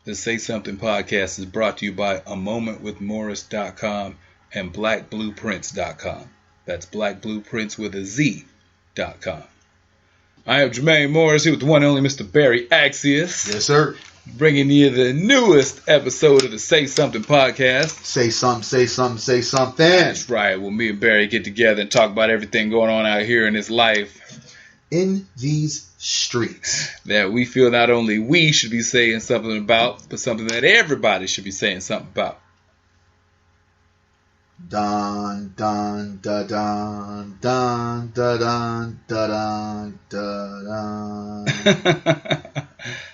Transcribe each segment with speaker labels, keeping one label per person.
Speaker 1: The Say Something podcast is brought to you by amomentwithmorris.com and blackblueprints.com. That's blackblueprints with a Z.com. I am Jermaine Morris here with the one and only Mr. Barry Accius.
Speaker 2: Yes, sir.
Speaker 1: Bringing you the newest episode of the Say Something podcast.
Speaker 2: Say something, say something, say something.
Speaker 1: That's right. Well, me and Barry get together and talk about everything going on out here in this life.
Speaker 2: In these streets.
Speaker 1: That we feel not only we should be saying something about, but something that everybody should be saying something about.
Speaker 2: Dun, dun, da, dun, dun, da, dun, da, dun, da, dun.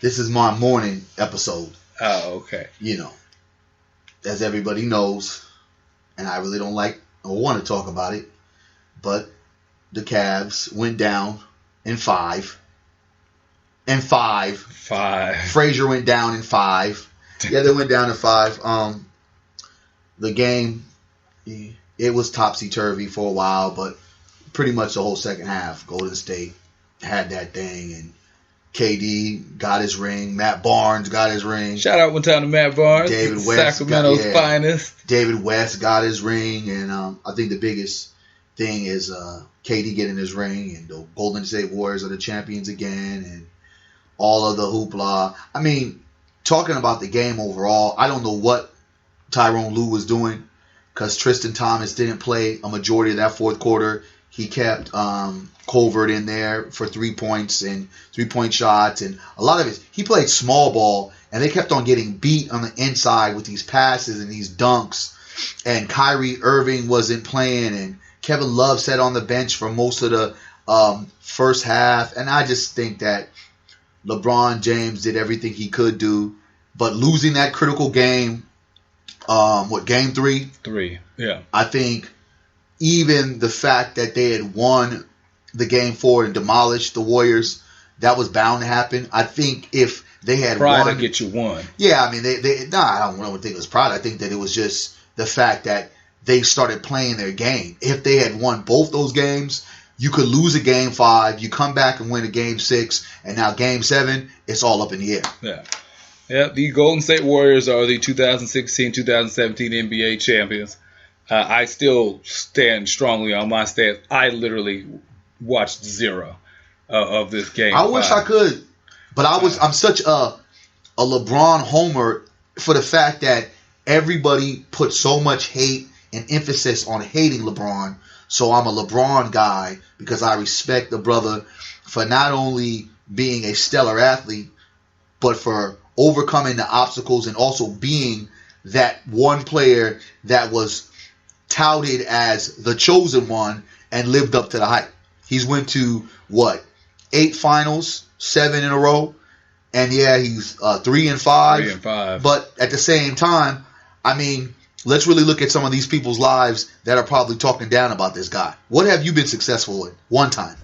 Speaker 2: This is my morning episode.
Speaker 1: Oh, okay.
Speaker 2: You know, as everybody knows, and I really don't like or want to talk about it, but the Cavs went down in five. Frazier went down in 5. Yeah, they went down in 5. The game, it was topsy-turvy for a while, but pretty much the whole second half, Golden State had that thing, and KD got his ring. Matt Barnes got his ring.
Speaker 1: Shout out one time to Matt Barnes.
Speaker 2: David West,
Speaker 1: Sacramento's finest.
Speaker 2: David West got his ring, and I think the biggest thing is KD getting his ring, and the Golden State Warriors are the champions again, and all of the hoopla. I mean, talking about the game overall, I don't know what Tyronn Lue was doing because Tristan Thompson didn't play a majority of that fourth quarter. He kept Colvert in there for 3 points and 3-point shots, and a lot of it, he played small ball, and they kept on getting beat on the inside with these passes and these dunks, and Kyrie Irving wasn't playing, and Kevin Love sat on the bench for most of the first half, and I just think that LeBron James did everything he could do, but losing that critical game, game 3?
Speaker 1: 3, yeah.
Speaker 2: I think even the fact that they had won the game 4 and demolished the Warriors, that was bound to happen. I think if they had
Speaker 1: pride
Speaker 2: won,
Speaker 1: to get you one.
Speaker 2: Yeah, I mean, I don't think it was pride. I think that it was just the fact that they started playing their game. If they had won both those games, you could lose a game 5, you come back and win a game 6, and now game 7, it's all up in the air.
Speaker 1: Yeah. Yeah, the Golden State Warriors are the 2016-2017 NBA champions. I still stand strongly on my stance. I literally watched 0 of this game.
Speaker 2: I wish I could, but I'm such a LeBron homer for the fact that everybody put so much hate and emphasis on hating LeBron. So I'm a LeBron guy because I respect the brother for not only being a stellar athlete, but for overcoming the obstacles and also being that one player that was touted as the chosen one and lived up to the hype. He's went to, 8 finals, 7 in a row. And yeah, he's 3 and 5.
Speaker 1: 3 and 5.
Speaker 2: But at the same time, I mean, let's really look at some of these people's lives that are probably talking down about this guy. What have you been successful in one time?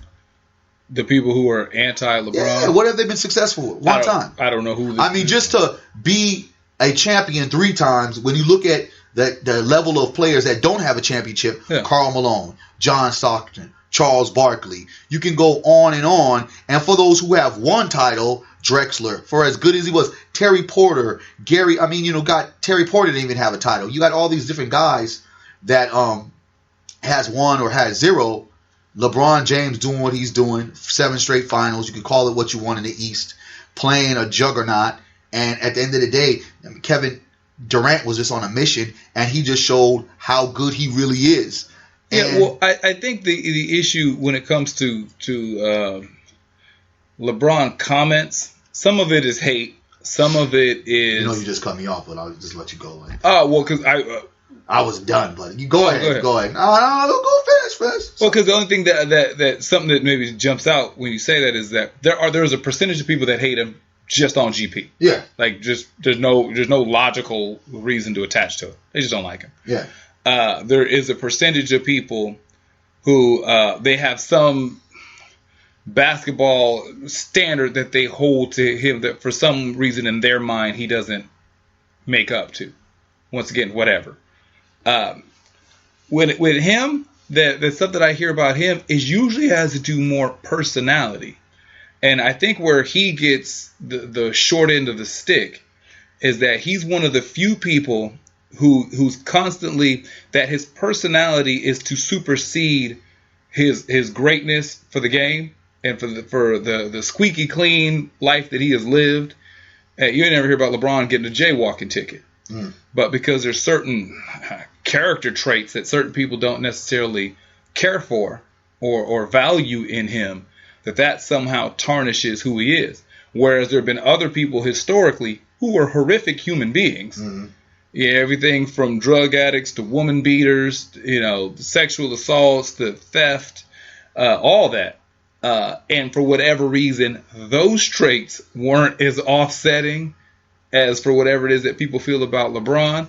Speaker 1: The people who are anti-LeBron?
Speaker 2: Yeah, what have they been successful with one time?
Speaker 1: I don't know who.
Speaker 2: I mean, just to be a champion 3 times, when you look at the level of players that don't have a championship, yeah. Karl Malone, John Stockton, Charles Barkley. You can go on. And for those who have one title, Drexler, for as good as he was, Terry Porter, Terry Porter didn't even have a title. You got all these different guys that has 1 or has 0. LeBron James doing what he's doing, 7 straight finals. You can call it what you want in the East, playing a juggernaut. And at the end of the day, Kevin Durant was just on a mission, and he just showed how good he really is.
Speaker 1: Yeah, well, I think the issue when it comes to LeBron comments, some of it is hate, some of it is.
Speaker 2: You just cut me off, but I'll just let you go.
Speaker 1: Oh well, because
Speaker 2: I was done, but you go ahead. Go ahead. No, go finish.
Speaker 1: Well, because the only thing that something that maybe jumps out when you say that is that there's a percentage of people that hate him just on GP.
Speaker 2: Yeah.
Speaker 1: Like just there's no logical reason to attach to it. They just don't like him.
Speaker 2: Yeah.
Speaker 1: There is a percentage of people who they have some basketball standard that they hold to him that for some reason in their mind he doesn't make up to. Once again, whatever. With him, the stuff that I hear about him is usually has to do more personality. And I think where he gets the short end of the stick is that he's one of the few people who's constantly, that his personality is to supersede his greatness for the game and for the squeaky clean life that he has lived. You never hear about LeBron getting a jaywalking ticket. But because there's certain character traits that certain people don't necessarily care for or value in him, that somehow tarnishes who he is. Whereas there have been other people historically who were horrific human beings. Yeah, everything from drug addicts to woman beaters, sexual assaults to theft, all that. And for whatever reason, those traits weren't as offsetting as for whatever it is that people feel about LeBron.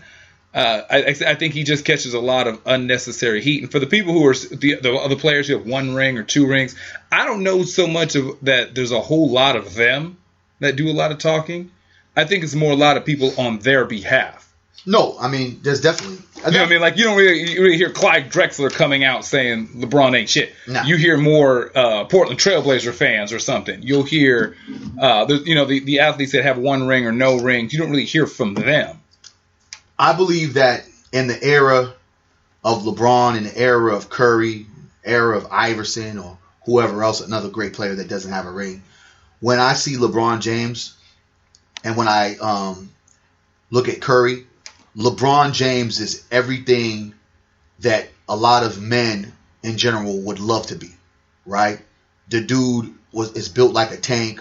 Speaker 1: I think he just catches a lot of unnecessary heat. And for the people who are the other players who have 1 ring or 2 rings, I don't know so much of that. There's a whole lot of them that do a lot of talking. I think it's more a lot of people on their behalf.
Speaker 2: No, I mean, there's definitely.
Speaker 1: You know what I mean? Like, you don't really hear Clyde Drexler coming out saying LeBron ain't shit.
Speaker 2: No.
Speaker 1: You hear more Portland Trailblazer fans or something. You'll hear, the athletes that have 1 ring or no rings. You don't really hear from them.
Speaker 2: I believe that in the era of LeBron, in the era of Curry, era of Iverson, or whoever else, another great player that doesn't have a ring, when I see LeBron James and when I look at Curry, LeBron James is everything that a lot of men in general would love to be, right? The dude is built like a tank.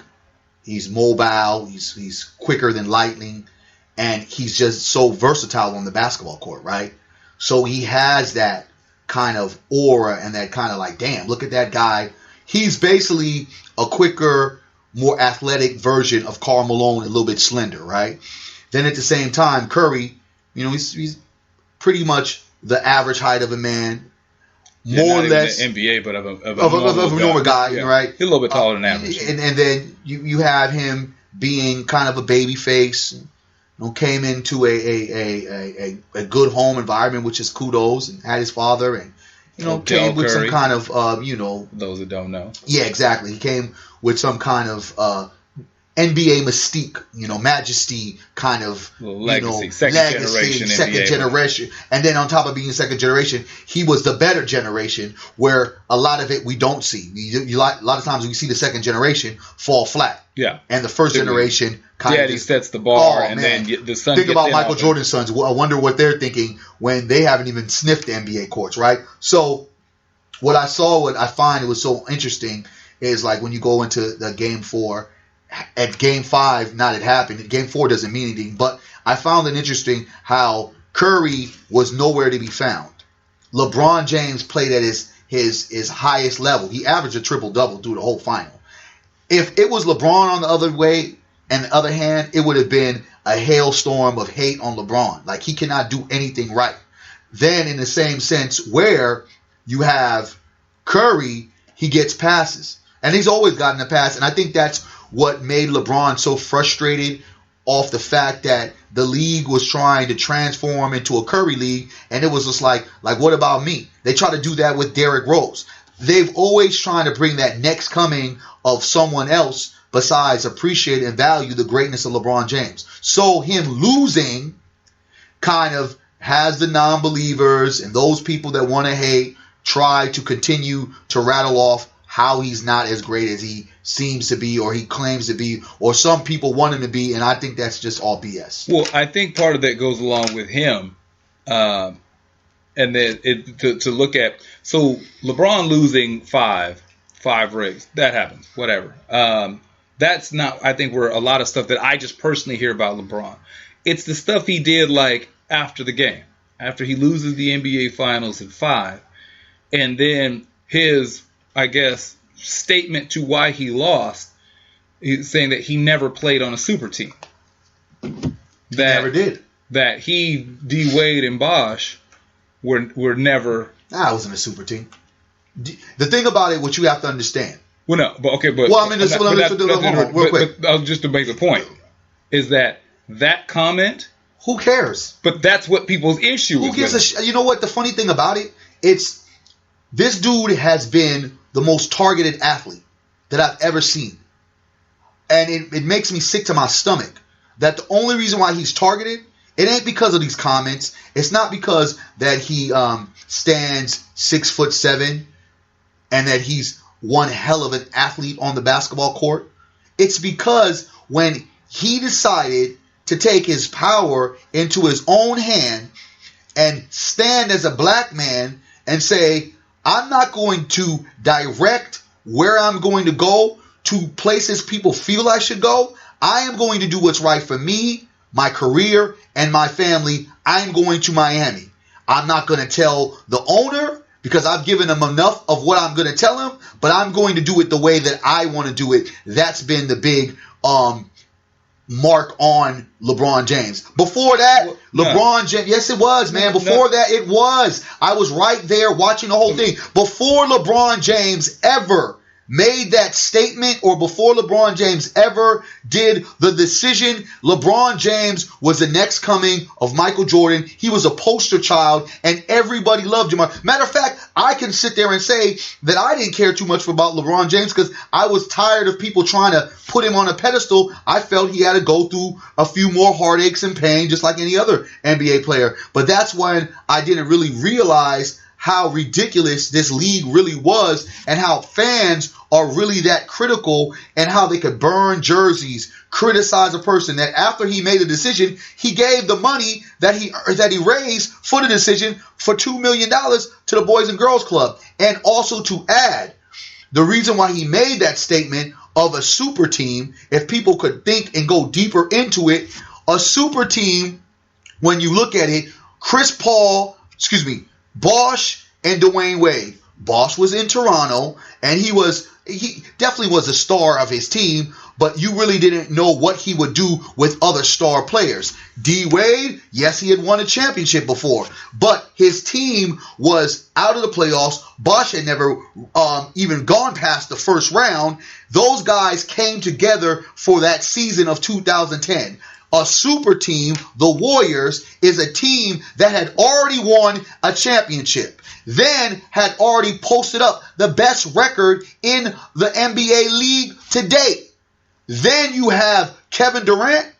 Speaker 2: He's mobile. He's quicker than lightning. And he's just so versatile on the basketball court, right? So he has that kind of aura and that kind of like, damn, look at that guy. He's basically a quicker, more athletic version of Karl Malone, a little bit slender, right? Then at the same time, Curry, he's pretty much the average height of a man, more or less
Speaker 1: in the NBA, but of a
Speaker 2: normal guy,
Speaker 1: yeah.
Speaker 2: Right?
Speaker 1: He's a little bit taller than average.
Speaker 2: And then you have him being kind of a baby face. Came into a good home environment, which is kudos, and had his father, and came with some kind of
Speaker 1: those that don't know.
Speaker 2: Yeah, exactly. He came with some kind of NBA mystique, majesty, kind of
Speaker 1: legacy, second generation.
Speaker 2: And then on top of being second generation, he was the better generation, where a lot of it we don't see. A lot of times we see the second generation fall flat.
Speaker 1: Yeah,
Speaker 2: and the first generation kind
Speaker 1: of sets the bar, and
Speaker 2: man.
Speaker 1: Then the son.
Speaker 2: Think about Michael Jordan's sons. I wonder what they're thinking when they haven't even sniffed the NBA courts, right? So what I find it was so interesting is like when you go into the Game 4. At Game 5, not it happened. Game 4 doesn't mean anything, but I found it interesting how Curry was nowhere to be found. LeBron James played at his highest level. He averaged a triple-double through the whole final. If it was LeBron on the other way, and the other hand, it would have been a hailstorm of hate on LeBron. Like, he cannot do anything right. Then, in the same sense, where you have Curry, he gets passes. And he's always gotten a pass, and I think that's what made LeBron so frustrated off the fact that the league was trying to transform into a Curry league, and it was just like what about me? They try to do that with Derrick Rose. They've always trying to bring that next coming of someone else besides appreciate and value the greatness of LeBron James. So him losing kind of has the non-believers and those people that want to hate try to continue to rattle off how he's not as great as he seems to be or he claims to be or some people want him to be, and I think that's just all BS.
Speaker 1: Well, I think part of that goes along with him, and then to look at, so LeBron losing five rings, that happens, whatever. That's not, I think, where a lot of stuff that I just personally hear about LeBron. It's the stuff he did like after the game, after he loses the NBA Finals in 5, and then his, I guess, statement to why he lost, he's saying that he never played on a super team.
Speaker 2: Never did.
Speaker 1: That he, D. Wade, and Bosh were never.
Speaker 2: Nah, it wasn't a super team. The thing about it, what you have to understand.
Speaker 1: Well, no, but okay, but.
Speaker 2: Well, I mean, real quick.
Speaker 1: Just to make the point, is that comment.
Speaker 2: Who cares?
Speaker 1: But that's what people's issue is.
Speaker 2: Who gives a you know what? The funny thing about it, it's this dude has been the most targeted athlete that I've ever seen. And it makes me sick to my stomach. that the only reason why he's targeted, it ain't because of these comments. It's not because that he stands 6'7" and that he's one hell of an athlete on the basketball court. It's because when he decided to take his power into his own hand and stand as a black man and say, I'm not going to direct where I'm going to go to places people feel I should go. I am going to do what's right for me, my career, and my family. I'm going to Miami. I'm not going to tell the owner because I've given him enough of what I'm going to tell him, but I'm going to do it the way that I want to do it. That's been the big mark on LeBron James. Before that, LeBron James, yes it was, man. Before that, it was. I was right there watching the whole thing. Before LeBron James ever made that statement, or before LeBron James ever did the decision, LeBron James was the next coming of Michael Jordan. He was a poster child, and everybody loved him. Matter of fact, I can sit there and say that I didn't care too much about LeBron James because I was tired of people trying to put him on a pedestal. I felt he had to go through a few more heartaches and pain just like any other NBA player. But that's when I didn't really realize how ridiculous this league really was and how fans are really that critical and how they could burn jerseys, criticize a person that after he made a decision, he gave the money that he raised for the decision for $2 million to the Boys and Girls Club. And also to add, the reason why he made that statement of a super team, if people could think and go deeper into it, a super team, when you look at it, Bosh and Dwayne Wade. Bosh was in Toronto, and he definitely was a star of his team, but you really didn't know what he would do with other star players. D. Wade, yes, he had won a championship before, but his team was out of the playoffs. Bosh had never even gone past the first round. Those guys came together for that season of 2010. A super team, the Warriors, is a team that had already won a championship, then had already posted up the best record in the NBA league to date. Then you have Kevin Durant.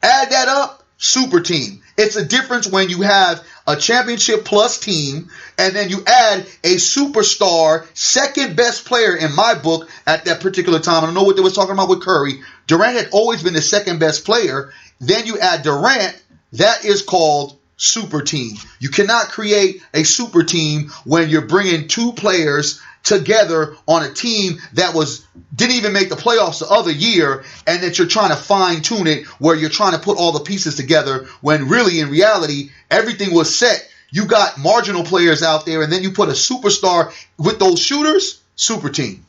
Speaker 2: Add that up, super team. It's a difference when you have a championship plus team and then you add a superstar, second best player in my book at that particular time. I don't know what they was talking about with Curry. Durant had always been the second best player. Then you add Durant. That is called super team. You cannot create a super team when you're bringing two players together on a team that didn't even make the playoffs the other year, and that you're trying to fine tune it where you're trying to put all the pieces together when really in reality everything was set. You got marginal players out there, and then you put a superstar with those shooters. Super team.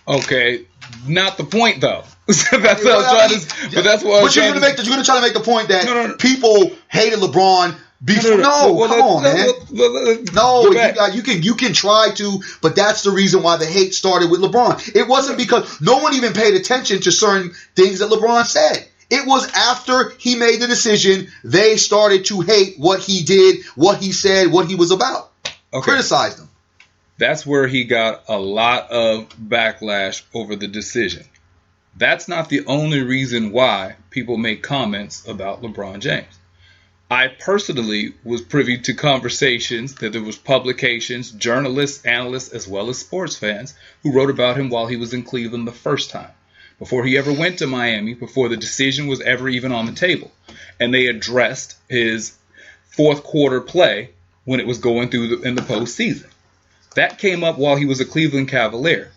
Speaker 3: Okay, not the point though. That's what
Speaker 2: But you're going to try to make the point that people hated LeBron before. You can try to, but that's the reason why the hate started with LeBron. It wasn't because no one even paid attention to certain things that LeBron said. It was after he made the decision, they started to hate what he did, what he said, what he was about. Okay. Criticized him.
Speaker 3: That's where he got a lot of backlash over the decision. That's not the only reason why people make comments about LeBron James. I personally was privy to conversations that there was publications, journalists, analysts, as well as sports fans who wrote about him while he was in Cleveland the first time, before he ever went to Miami, before the decision was ever even on the table. And they addressed his fourth quarter play when it was going through in the postseason. That came up while he was a Cleveland Cavalier.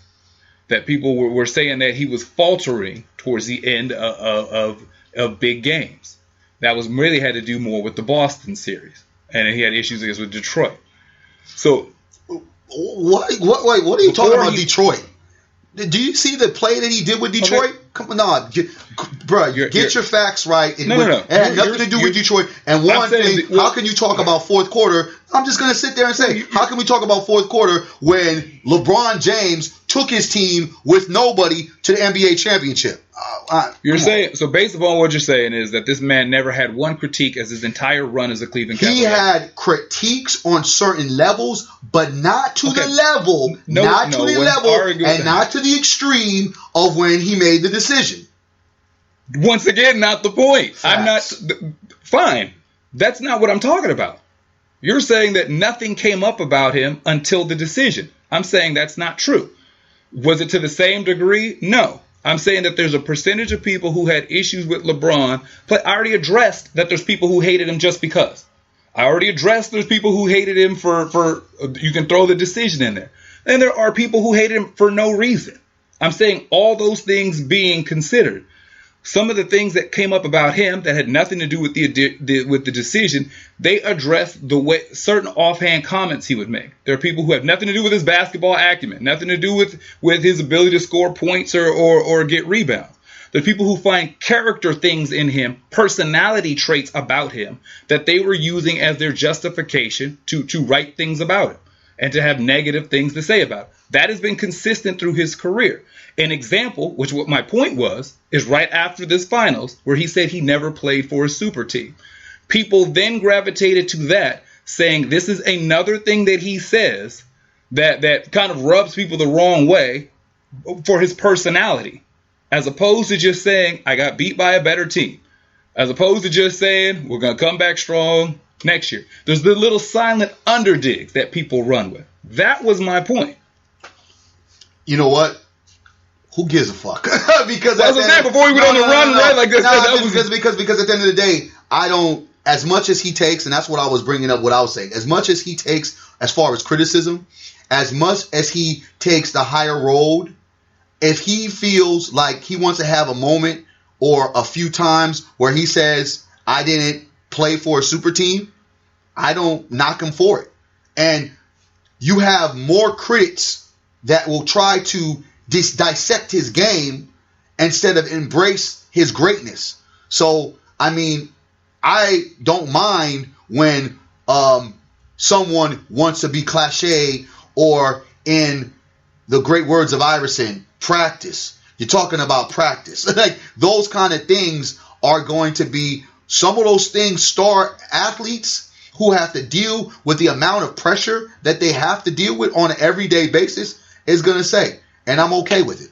Speaker 3: That people were saying that he was faltering towards the end of big games. That was really had to do more with the Boston series, and he had issues with Detroit. So,
Speaker 2: what are you talking about, Detroit? Do you see the play that he did with Detroit? Okay. Come on, get your facts right. It had nothing to do with Detroit. And one thing, how can you talk about fourth quarter? I'm just going to sit there and say, how can we talk about fourth quarter when LeBron James took his team with nobody to the NBA championship?
Speaker 3: You're saying, so based upon what you're saying is that this man never had one critique as his entire run as a Cleveland Cavalier.
Speaker 2: He had critiques on certain levels, but not to the level, and not to the extreme of when he made the decision.
Speaker 3: Once again, not the point.
Speaker 2: Facts.
Speaker 3: I'm not fine. That's not what I'm talking about. You're saying that nothing came up about him until the decision. I'm saying that's not true. Was it to the same degree? No. I'm saying that there's a percentage of people who had issues with LeBron, but I already addressed that there's people who hated him just because. I already addressed there's people who hated him for you can throw the decision in there. And there are people who hated him for no reason. I'm saying all those things being considered. Some of the things that came up about him that had nothing to do with the decision, they addressed the way certain offhand comments he would make. There are people who have nothing to do with his basketball acumen, nothing to do with his ability to score points or get rebounds. There are people who find character things in him, personality traits about him, that they were using as their justification to write things about him and to have negative things to say about him. That has been consistent through his career. An example, which what my point was, is right after this finals, where he said he never played for a super team. People then gravitated to that, saying this is another thing that he says that kind of rubs people the wrong way for his personality, as opposed to just saying, I got beat by a better team, as opposed to just saying, we're going to come back strong next year. There's the little silent underdigs that people run with. That was my point.
Speaker 2: You know what? Who gives a fuck? Because
Speaker 3: before we went on the run, right? Like
Speaker 2: because at the end of the day, I don't. As much as he takes, and that's what I was bringing up. What I was saying, as much as he takes, as far as criticism, as much as he takes the higher road, if he feels like he wants to have a moment or a few times where he says, "I didn't play for a super team," I don't knock him for it. And you have more critics that will try to dissect his game instead of embrace his greatness. So, I mean, I don't mind when someone wants to be cliche, or in the great words of Iverson, practice. You're talking about practice. Like, those kind of things are going to be, some of those things star athletes who have to deal with the amount of pressure that they have to deal with on an everyday basis is going to say. And I'm okay with it.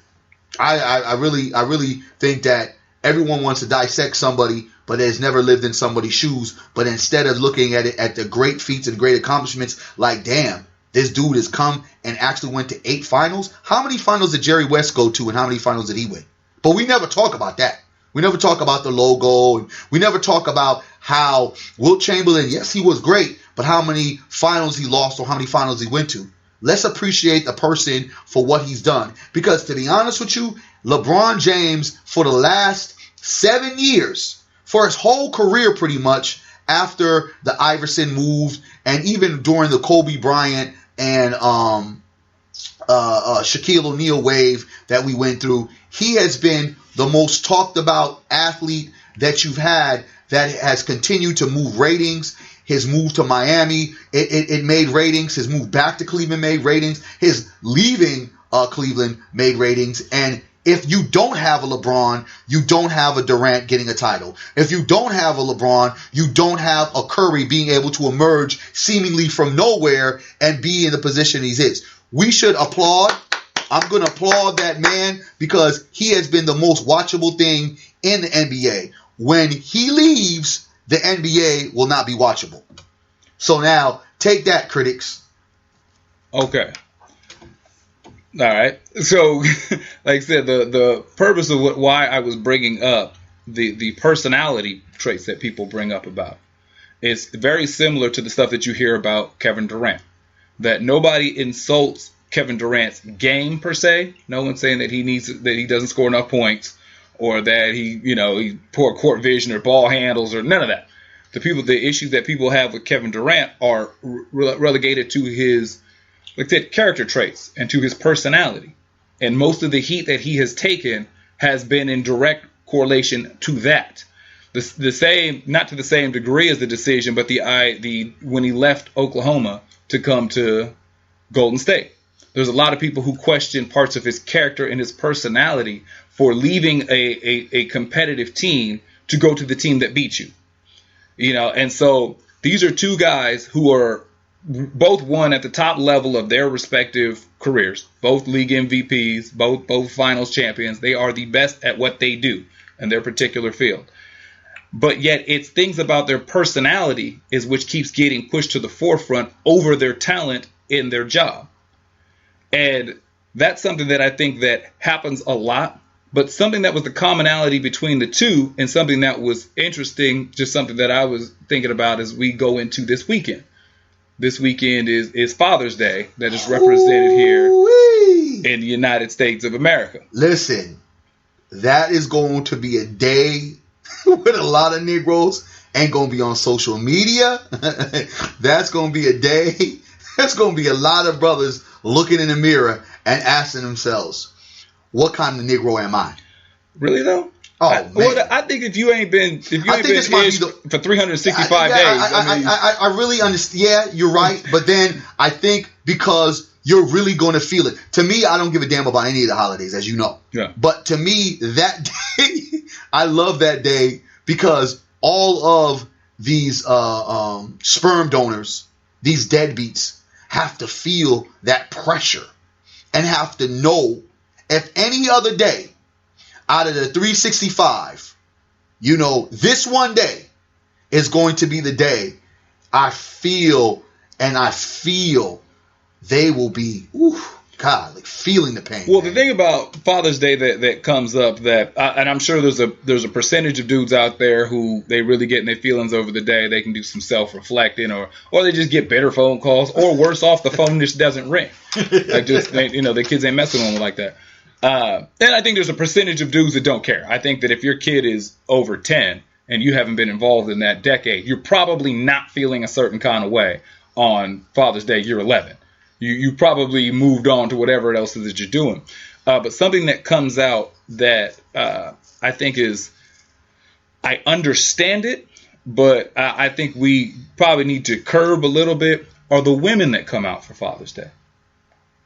Speaker 2: I really think that everyone wants to dissect somebody, but has never lived in somebody's shoes. But instead of looking at it at the great feats and great accomplishments, like, damn, this dude has come and actually went to 8 finals. How many finals did Jerry West go to, and how many finals did he win? But we never talk about that. We never talk about the logo, and we never talk about how Wilt Chamberlain, yes, he was great, but how many finals he lost or how many finals he went to. Let's appreciate the person for what he's done. Because to be honest with you, LeBron James, for the last 7 years, for his whole career pretty much, after the Iverson move, and even during the Kobe Bryant and Shaquille O'Neal wave that we went through, he has been the most talked about athlete that you've had that has continued to move ratings. His move to Miami, it made ratings. His move back to Cleveland made ratings. His leaving Cleveland made ratings. And if you don't have a LeBron, you don't have a Durant getting a title. If you don't have a LeBron, you don't have a Curry being able to emerge seemingly from nowhere and be in the position he's in. We should applaud. I'm going to applaud that man because he has been the most watchable thing in the NBA. When he leaves, the NBA will not be watchable. So now, take that, critics.
Speaker 3: Okay. All right. So, like I said, the purpose of why I was bringing up the personality traits that people bring up about is very similar to the stuff that you hear about Kevin Durant. That nobody insults Kevin Durant's game per se. No one's saying that he doesn't score enough points, or that he poor court vision or ball handles or none of that. The issues that people have with Kevin Durant are relegated to his, like I said, character traits and to his personality. And most of the heat that he has taken has been in direct correlation to that. The same, not to the same degree as the decision, but when he left Oklahoma to come to Golden State. There's a lot of people who question parts of his character and his personality for leaving a competitive team to go to the team that beat you. And so these are two guys who are both won at the top level of their respective careers, both league MVPs, both finals champions. They are the best at what they do. in their particular field. But yet it's things about their personality is which keeps getting pushed to the forefront over their talent in their job. And that's something that I think that happens a lot, but something that was the commonality between the two and something that was interesting, just something that I was thinking about as we go into this weekend. This weekend is Father's Day that is represented here in the United States of America.
Speaker 2: Listen, that is going to be a day with a lot of Negroes ain't going to be on social media. That's going to be a day. That's going to be a lot of brothers looking in the mirror and asking themselves, what kind of Negro am I?
Speaker 3: Really though?
Speaker 2: Oh, man.
Speaker 3: Well, I think if you ain't been for 365 days,
Speaker 2: I really understand. Yeah, you're right. But then I think because you're really going to feel it. To me, I don't give a damn about any of the holidays, as you know.
Speaker 3: Yeah.
Speaker 2: But to me, that day, I love that day because all of these sperm donors, these deadbeats, have to feel that pressure and have to know if any other day out of the 365, this one day is going to be the day I feel they will be, feeling the pain.
Speaker 3: Well, the thing about Father's Day that comes up and I'm sure there's a percentage of dudes out there who they really get in their feelings over the day. They can do some self-reflecting or they just get bitter phone calls or worse off, the phone just doesn't ring. Like the kids ain't messing with them like that. And I think there's a percentage of dudes that don't care. I think that if your kid is over 10 and you haven't been involved in that decade, you're probably not feeling a certain kind of way on Father's Day. You're 11. You probably moved on to whatever else that you're doing. But something that comes out that I think I understand it, but I think we probably need to curb a little bit are the women that come out for Father's Day.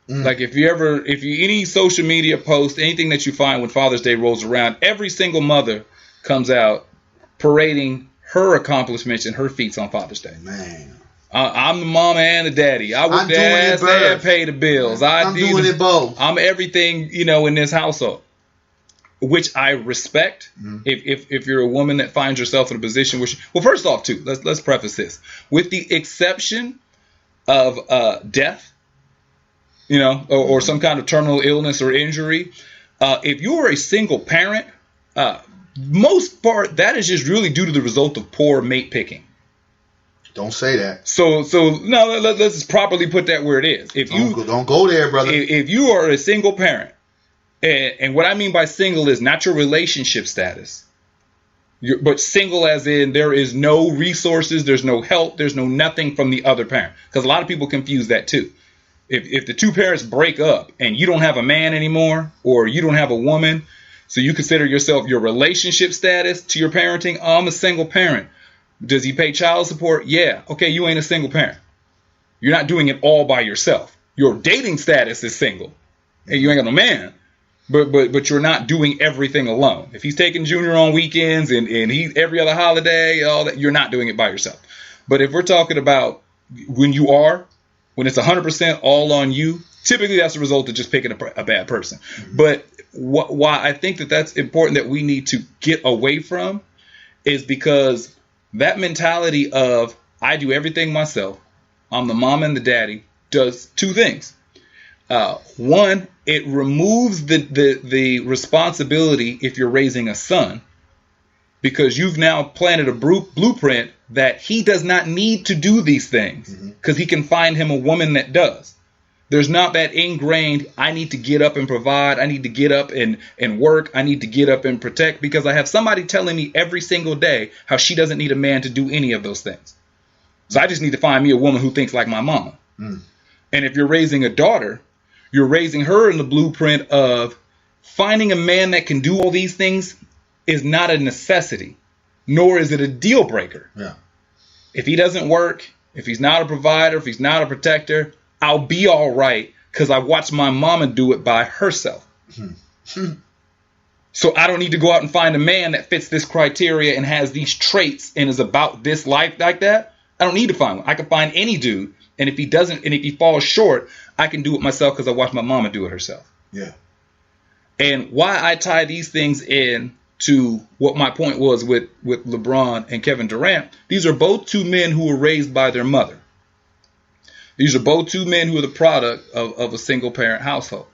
Speaker 3: Like if you any social media post, anything that you find when Father's Day rolls around, every single mother comes out parading her accomplishments and her feats on Father's Day.
Speaker 2: Man,
Speaker 3: I'm the mama and the daddy. I work the ass and pay the bills. I'm doing it both. I'm everything, in this household, which I respect. If you're a woman that finds yourself in a position where well, first off, too, let's preface this with the exception of death. Or some kind of terminal illness or injury. If you're a single parent, most part, that is just really due to the result of poor mate picking.
Speaker 2: Don't say that.
Speaker 3: So no, let's just properly put that where it is.
Speaker 2: Don't go there, brother.
Speaker 3: If you are a single parent, and what I mean by single is not your relationship status, but single as in there is no resources, there's no help, there's no nothing from the other parent. Because a lot of people confuse that too. If the two parents break up and you don't have a man anymore or you don't have a woman, so you consider yourself your relationship status to your parenting, I'm a single parent. Does he pay child support? Yeah. Okay, you ain't a single parent. You're not doing it all by yourself. Your dating status is single. And you ain't got no man. But you're not doing everything alone. If he's taking Junior on weekends and he every other holiday, all that, you're not doing it by yourself. But if we're talking about when it's 100% all on you, typically that's a result of just picking a bad person. But why I think that's important that we need to get away from is because that mentality of I do everything myself, I'm the mom and the daddy, does two things. One, it removes the responsibility if you're raising a son, because you've now planted a blueprint that he does not need to do these things because he can find him a woman that does. There's not that ingrained, I need to get up and provide, I need to get up and work, I need to get up and protect because I have somebody telling me every single day how she doesn't need a man to do any of those things. So I just need to find me a woman who thinks like my mama. And if you're raising a daughter, you're raising her in the blueprint of finding a man that can do all these things is not a necessity, nor is it a deal breaker.
Speaker 2: Yeah.
Speaker 3: If he doesn't work, if he's not a provider, if he's not a protector, I'll be all right because I watched my mama do it by herself. So I don't need to go out and find a man that fits this criteria and has these traits and is about this life like that. I don't need to find one. I can find any dude. And if he doesn't, and if he falls short, I can do it myself because I watched my mama do it herself.
Speaker 2: Yeah.
Speaker 3: And why I tie these things in to what my point was with LeBron and Kevin Durant. These are both two men who were raised by their mother. These are both two men who are the product of a single parent household.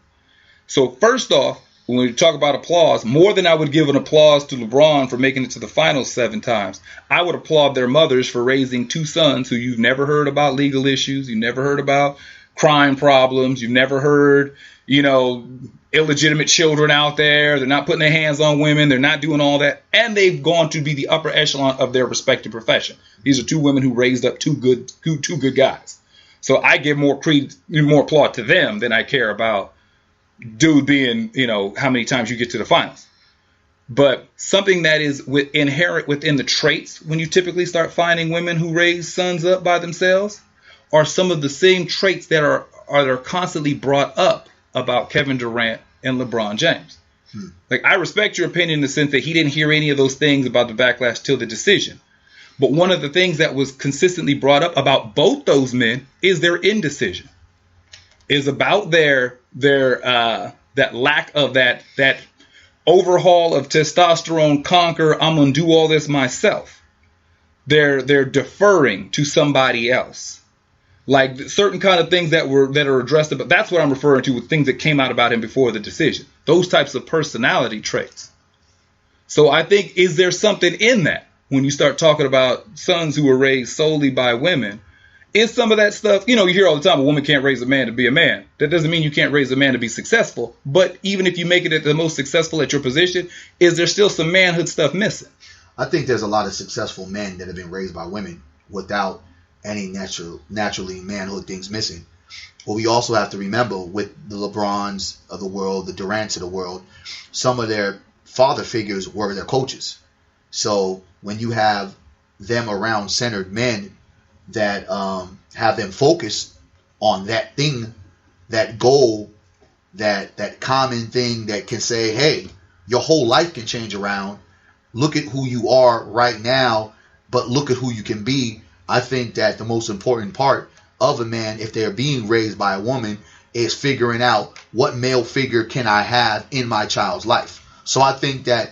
Speaker 3: So first off, when we talk about applause, more than I would give an applause to LeBron for making it to the finals 7 times, I would applaud their mothers for raising 2 sons who you've never heard about legal issues, you've never heard about crime problems, you've never heard, illegitimate children out there. They're not putting their hands on women. They're not doing all that. And they've gone to be the upper echelon of their respective profession. These are 2 women who raised up two good guys. So I give more applaud to them than I care about dude being, how many times you get to the finals. But something that is inherent within the traits when you typically start finding women who raise sons up by themselves are some of the same traits that are constantly brought up about Kevin Durant and LeBron James. Like, I respect your opinion in the sense that he didn't hear any of those things about the backlash till the decision. But one of the things that was consistently brought up about both those men is their indecision, is about their that lack of that overhaul of testosterone conquer. I'm gonna do all this myself. They're deferring to somebody else, like certain kind of things that are addressed. But that's what I'm referring to with things that came out about him before the decision. Those types of personality traits. So I think, is there something in that when you start talking about sons who were raised solely by women? Is some of that stuff, you hear all the time, a woman can't raise a man to be a man. That doesn't mean you can't raise a man to be successful. But even if you make it the most successful at your position, is there still some manhood stuff missing?
Speaker 2: I think there's a lot of successful men that have been raised by women without any naturally manhood things missing. But we also have to remember, with the LeBrons of the world, the Durants of the world, some of their father figures were their coaches. So when you have them around centered men that have them focused on that thing, that goal, that common thing that can say, hey, your whole life can change around. Look at who you are right now, but look at who you can be. I think that the most important part of a man, if they're being raised by a woman, is figuring out what male figure can I have in my child's life. So I think that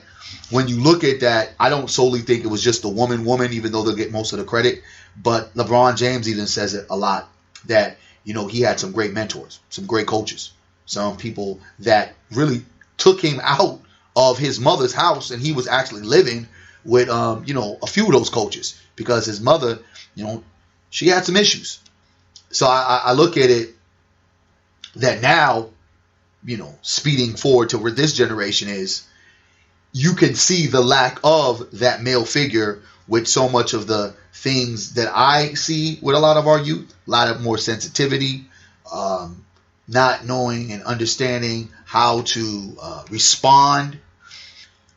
Speaker 2: when you look at that, I don't solely think it was just the woman, even though they'll get most of the credit. But LeBron James even says it a lot, that, he had some great mentors, some great coaches, some people that really took him out of his mother's house, and he was actually living with, a few of those coaches, because his mother, she had some issues. So I look at it that now, speeding forward to where this generation is, you can see the lack of that male figure with so much of the things that I see with a lot of our youth, a lot of more sensitivity, not knowing and understanding how to respond,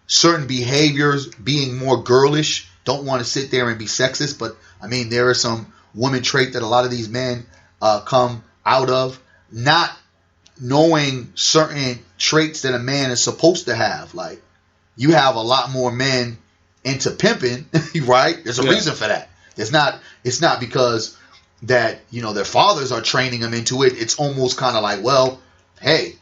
Speaker 2: certain behaviors being more girlish, don't want to sit there and be sexist, but I mean, there are some woman trait that a lot of these men come out of, not knowing certain traits that a man is supposed to have. Like, you have a lot more men into pimping, right? There's a reason for that. It's not because that, their fathers are training them into it. It's almost kind of like, well, hey,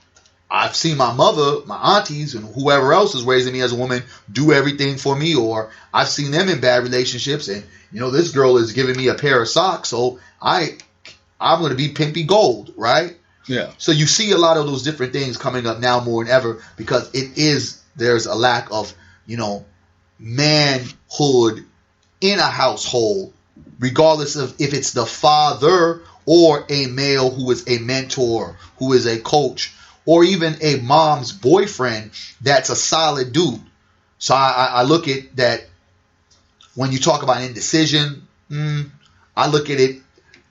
Speaker 2: I've seen my mother, my aunties, and whoever else is raising me as a woman do everything for me, or I've seen them in bad relationships, and this girl is giving me a pair of socks, so I'm going to be pimpy gold, right?
Speaker 3: Yeah.
Speaker 2: So you see a lot of those different things coming up now more than ever, because there's a lack of, manhood in a household, regardless of if it's the father or a male who is a mentor, who is a coach, or even a mom's boyfriend that's a solid dude. So I look at that when you talk about indecision, I look at it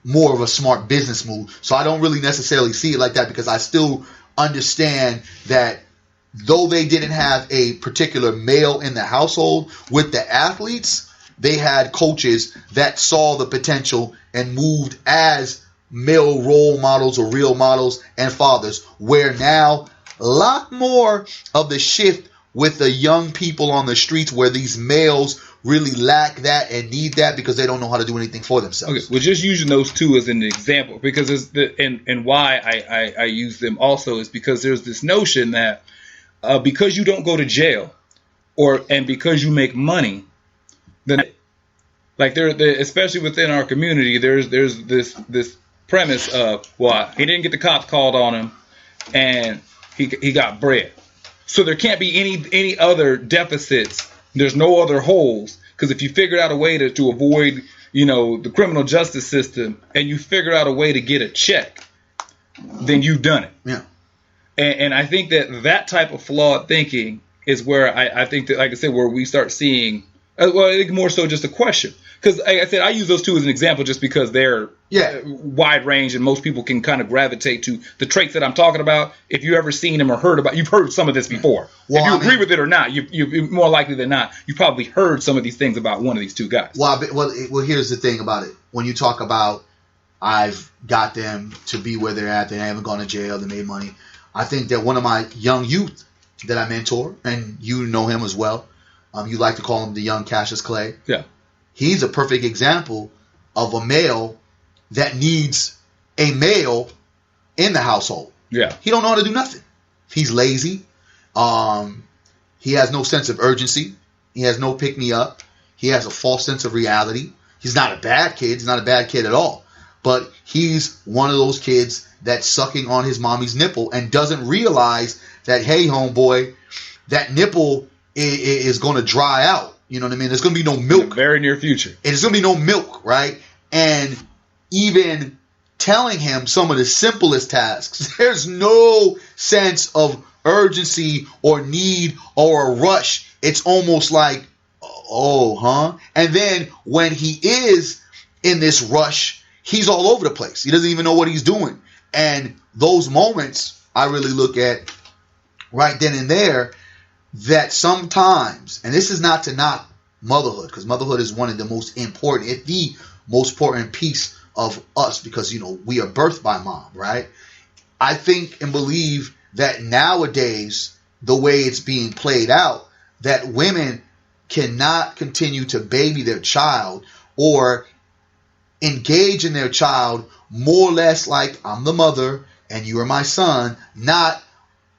Speaker 2: more of a smart business move. So I don't really necessarily see it like that, because I still understand that though they didn't have a particular male in the household with the athletes, they had coaches that saw the potential and moved as male role models or real models and fathers, where now a lot more of the shift with the young people on the streets, where these males really lack that and need that because they don't know how to do anything for themselves.
Speaker 3: Okay, we're just using those two as an example, because and why I use them also is because there's this notion that because you don't go to jail and because you make money, then like there especially within our community, there's this premise of, well, he didn't get the cops called on him, and he got bread. So there can't be any other deficits. There's no other holes, because if you figured out a way to avoid, the criminal justice system, and you figured out a way to get a check, then you've done it.
Speaker 2: Yeah.
Speaker 3: And I think that type of flawed thinking is where I think that, like I said, where we start seeing, well, I think more so just a question. Because, like I said, I use those two as an example just because they're wide range and most people can kind of gravitate to the traits that I'm talking about. If you've ever seen them or you've heard some of this before. Well, if you agree with it or not, you're more likely than not, you probably heard some of these things about one of these two guys.
Speaker 2: Well, here's the thing about it. When you talk about, I've got them to be where they're at, they haven't gone to jail, they made money. I think that one of my young youth that I mentor, and you know him as well, you like to call him the young Cassius Clay.
Speaker 3: Yeah.
Speaker 2: He's a perfect example of a male that needs a male in the household.
Speaker 3: Yeah.
Speaker 2: He don't know how to do nothing. He's lazy. He has no sense of urgency. He has no pick-me-up. He has a false sense of reality. He's not a bad kid. He's not a bad kid at all. But he's one of those kids that's sucking on his mommy's nipple and doesn't realize that, hey, homeboy, that nipple is going to dry out. You know what I mean? There's going to be no milk.
Speaker 3: In the very near future.
Speaker 2: And there's going to be no milk, right? And even telling him some of the simplest tasks, there's no sense of urgency or need or a rush. It's almost like, oh, huh? And then when he is in this rush, he's all over the place. He doesn't even know what he's doing. And those moments I really look at right then and there, that sometimes, and this is not to knock motherhood, because motherhood is one of the most important, if the most important piece of us, because, we are birthed by mom, right? I think and believe that nowadays, the way it's being played out, that women cannot continue to baby their child or engage in their child more or less like, I'm the mother and you are my son, not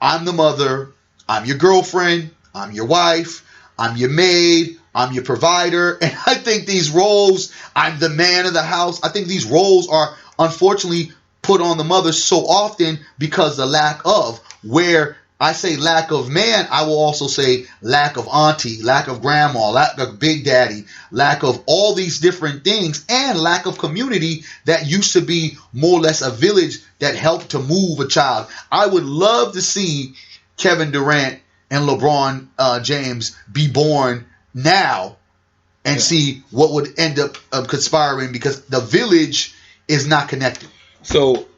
Speaker 2: I'm the mother, I'm your girlfriend, I'm your wife, I'm your maid, I'm your provider. And I think these roles, I'm the man of the house, I think these roles are unfortunately put on the mother so often because the lack of, where I say lack of man, I will also say lack of auntie, lack of grandma, lack of big daddy, lack of all these different things, and lack of community that used to be more or less a village that helped to move a child. I would love to see Kevin Durant and LeBron James be born now and see what would end up conspiring, because the village is not connected.
Speaker 3: So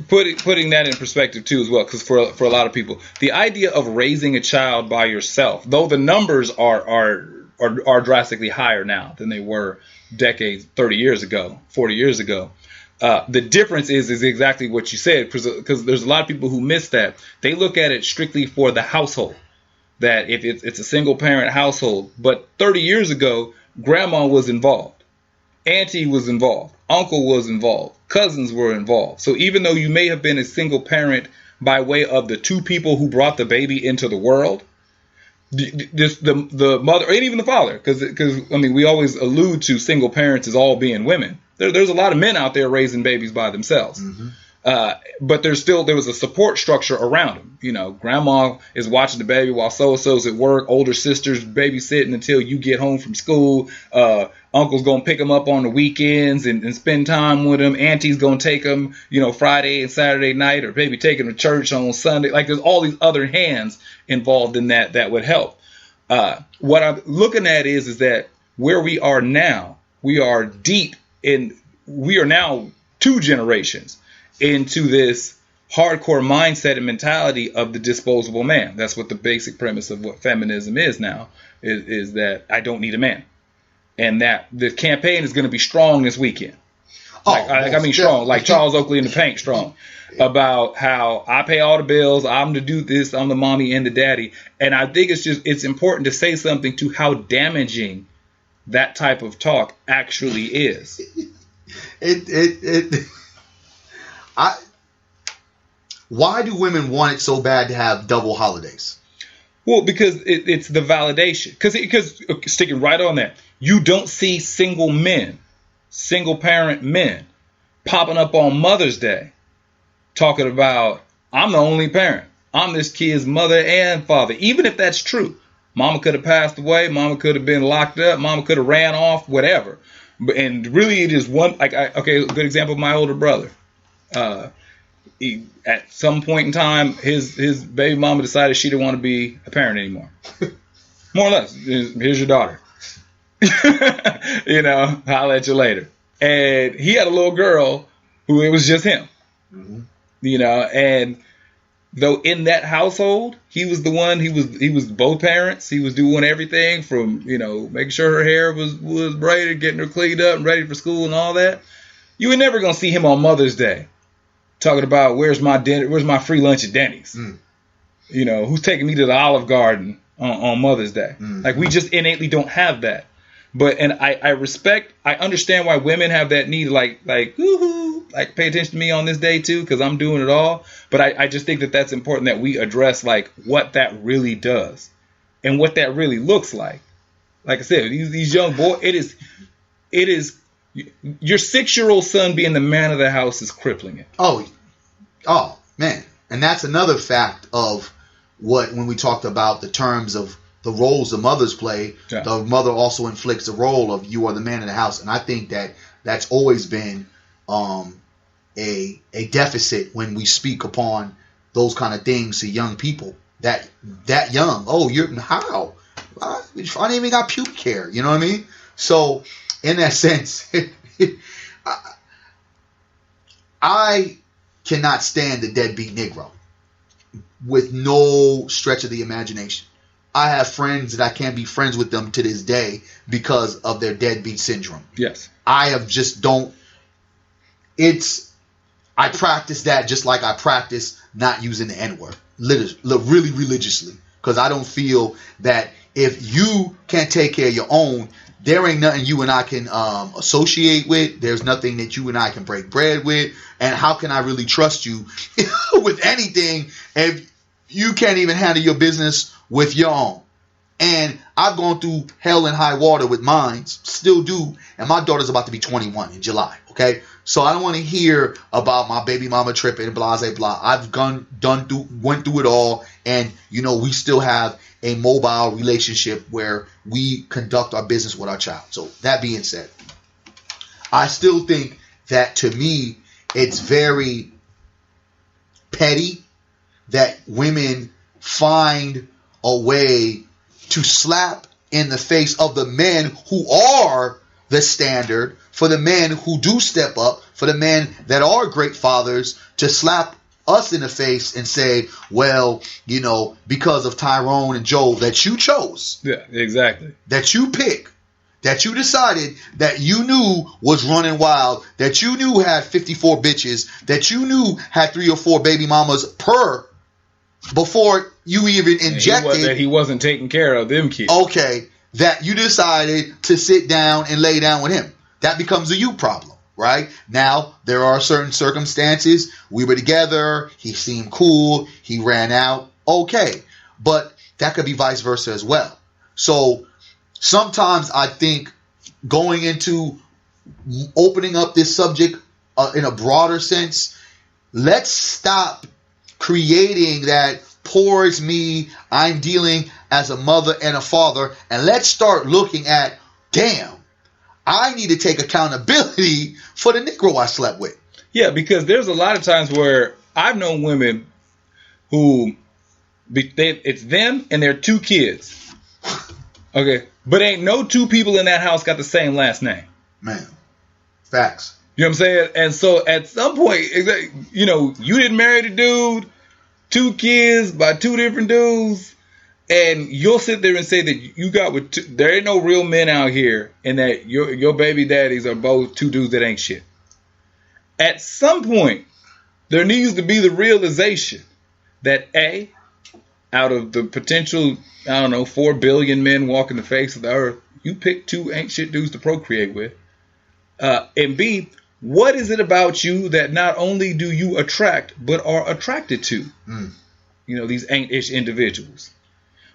Speaker 3: putting that in perspective too as well, because for a lot of people, the idea of raising a child by yourself, though the numbers are drastically higher now than they were decades, 30 years ago, 40 years ago, the difference is exactly what you said, because there's a lot of people who miss that. They look at it strictly for the household, that if it's a single parent household. But 30 years ago, grandma was involved, auntie was involved, uncle was involved, cousins were involved. So even though you may have been a single parent by way of the two people who brought the baby into the world, the mother, and even the father, because I mean, we always allude to single parents as all being women. There's a lot of men out there raising babies by themselves. Mm-hmm. But there was a support structure around them. Grandma is watching the baby while so-and-so's at work. Older sister's babysitting until you get home from school. Uncle's going to pick them up on the weekends and spend time with them. Auntie's going to take them, Friday and Saturday night, or maybe take them to church on Sunday. Like, there's all these other hands involved in that would help. What I'm looking at is that where we are now, we are deep in, we are now 2 generations into this hardcore mindset and mentality of the disposable man. That's what the basic premise of what feminism is now, is that I don't need a man. And that the campaign is going to be strong this weekend. Strong, like Charles Oakley in the Paint strong, about how I pay all the bills, I'm to do this, I'm the mommy and the daddy. And I think it's important to say something to how damaging that type of talk actually is.
Speaker 2: Why do women want it so bad to have double holidays?
Speaker 3: Well, because it's the validation. Because sticking right on that, you don't see single parent men popping up on Mother's Day talking about, I'm the only parent. I'm this kid's mother and father. Even if that's true. Mama could have passed away. Mama could have been locked up. Mama could have ran off, whatever. And really it is one, a good example of my older brother. At some point in time, his baby mama decided she didn't want to be a parent anymore. More or less. Here's your daughter. Holla at you later. And he had a little girl who it was just him. Mm-hmm. And though in that household, he was the one, he was both parents. He was doing everything from, making sure her hair was braided, getting her cleaned up and ready for school and all that. You were never going to see him on Mother's Day talking about where's my free lunch at Denny's. Mm. Who's taking me to the Olive Garden on Mother's Day. Mm. Like, we just innately don't have that. And I understand why women have that need, like woohoo, like pay attention to me on this day too, because I'm doing it all. But I just think that that's important that we address like what that really does and what that really looks like. Like I said, these young boys, it is your 6-year-old son being the man of the house is crippling it.
Speaker 2: Oh man, and that's another fact of when we talked about the terms of the roles the mothers play, yeah. The mother also inflicts the role of you are the man of the house. And I think that that's always been a deficit when we speak upon those kind of things to young people. That young. Oh, you're how? I didn't even got pubic hair. You know what I mean? So in that sense, I cannot stand the deadbeat Negro with no stretch of the imagination. I have friends that I can't be friends with them to this day because of their deadbeat syndrome.
Speaker 3: Yes.
Speaker 2: I practice that just like I practice not using the N-word. Really religiously. Because I don't feel that if you can't take care of your own, there ain't nothing you and I can associate with. There's nothing that you and I can break bread with. And how can I really trust you with anything if you can't even handle your business with your own? And I've gone through hell and high water with mine, still do. And my daughter's about to be 21 in July. Okay. So I don't want to hear about my baby mama tripping, blah, blah, blah. I've went through it all. And, we still have a mobile relationship where we conduct our business with our child. So that being said, I still think that to me, it's very petty that women find a way to slap in the face of the men who are the standard, for the men who do step up, for the men that are great fathers, to slap us in the face and say, well, because of Tyrone and Joel that you chose.
Speaker 3: Yeah, exactly.
Speaker 2: That you pick, that you decided, that you knew was running wild, that you knew had 54 bitches, that you knew had 3 or 4 baby mamas per before you even injected.
Speaker 3: That he wasn't taking care of them kids.
Speaker 2: Okay, that you decided to sit down and lay down with him. That becomes a you problem. Right? Now, there are certain circumstances. We were together. He seemed cool. He ran out. Okay. But that could be vice versa as well. So sometimes I think going into opening up this subject in a broader sense, let's stop creating that poor is me, I'm dealing as a mother and a father, and let's start looking at, damn, I need to take accountability for the Negro I slept with.
Speaker 3: Yeah, because there's a lot of times where I've known women who it's them and their 2 kids. Okay, but ain't no 2 people in that house got the same last name.
Speaker 2: Man, facts.
Speaker 3: You know what I'm saying? And so at some point, you didn't marry the dude, 2 kids by 2 different dudes. And you'll sit there and say that you got there ain't no real men out here, and that your baby daddies are both 2 dudes that ain't shit. At some point, there needs to be the realization that out of the potential, 4 billion men walking the face of the earth, you pick 2 ain't shit dudes to procreate with. And B, what is it about you that not only do you attract, but are attracted to? These ain't-ish individuals.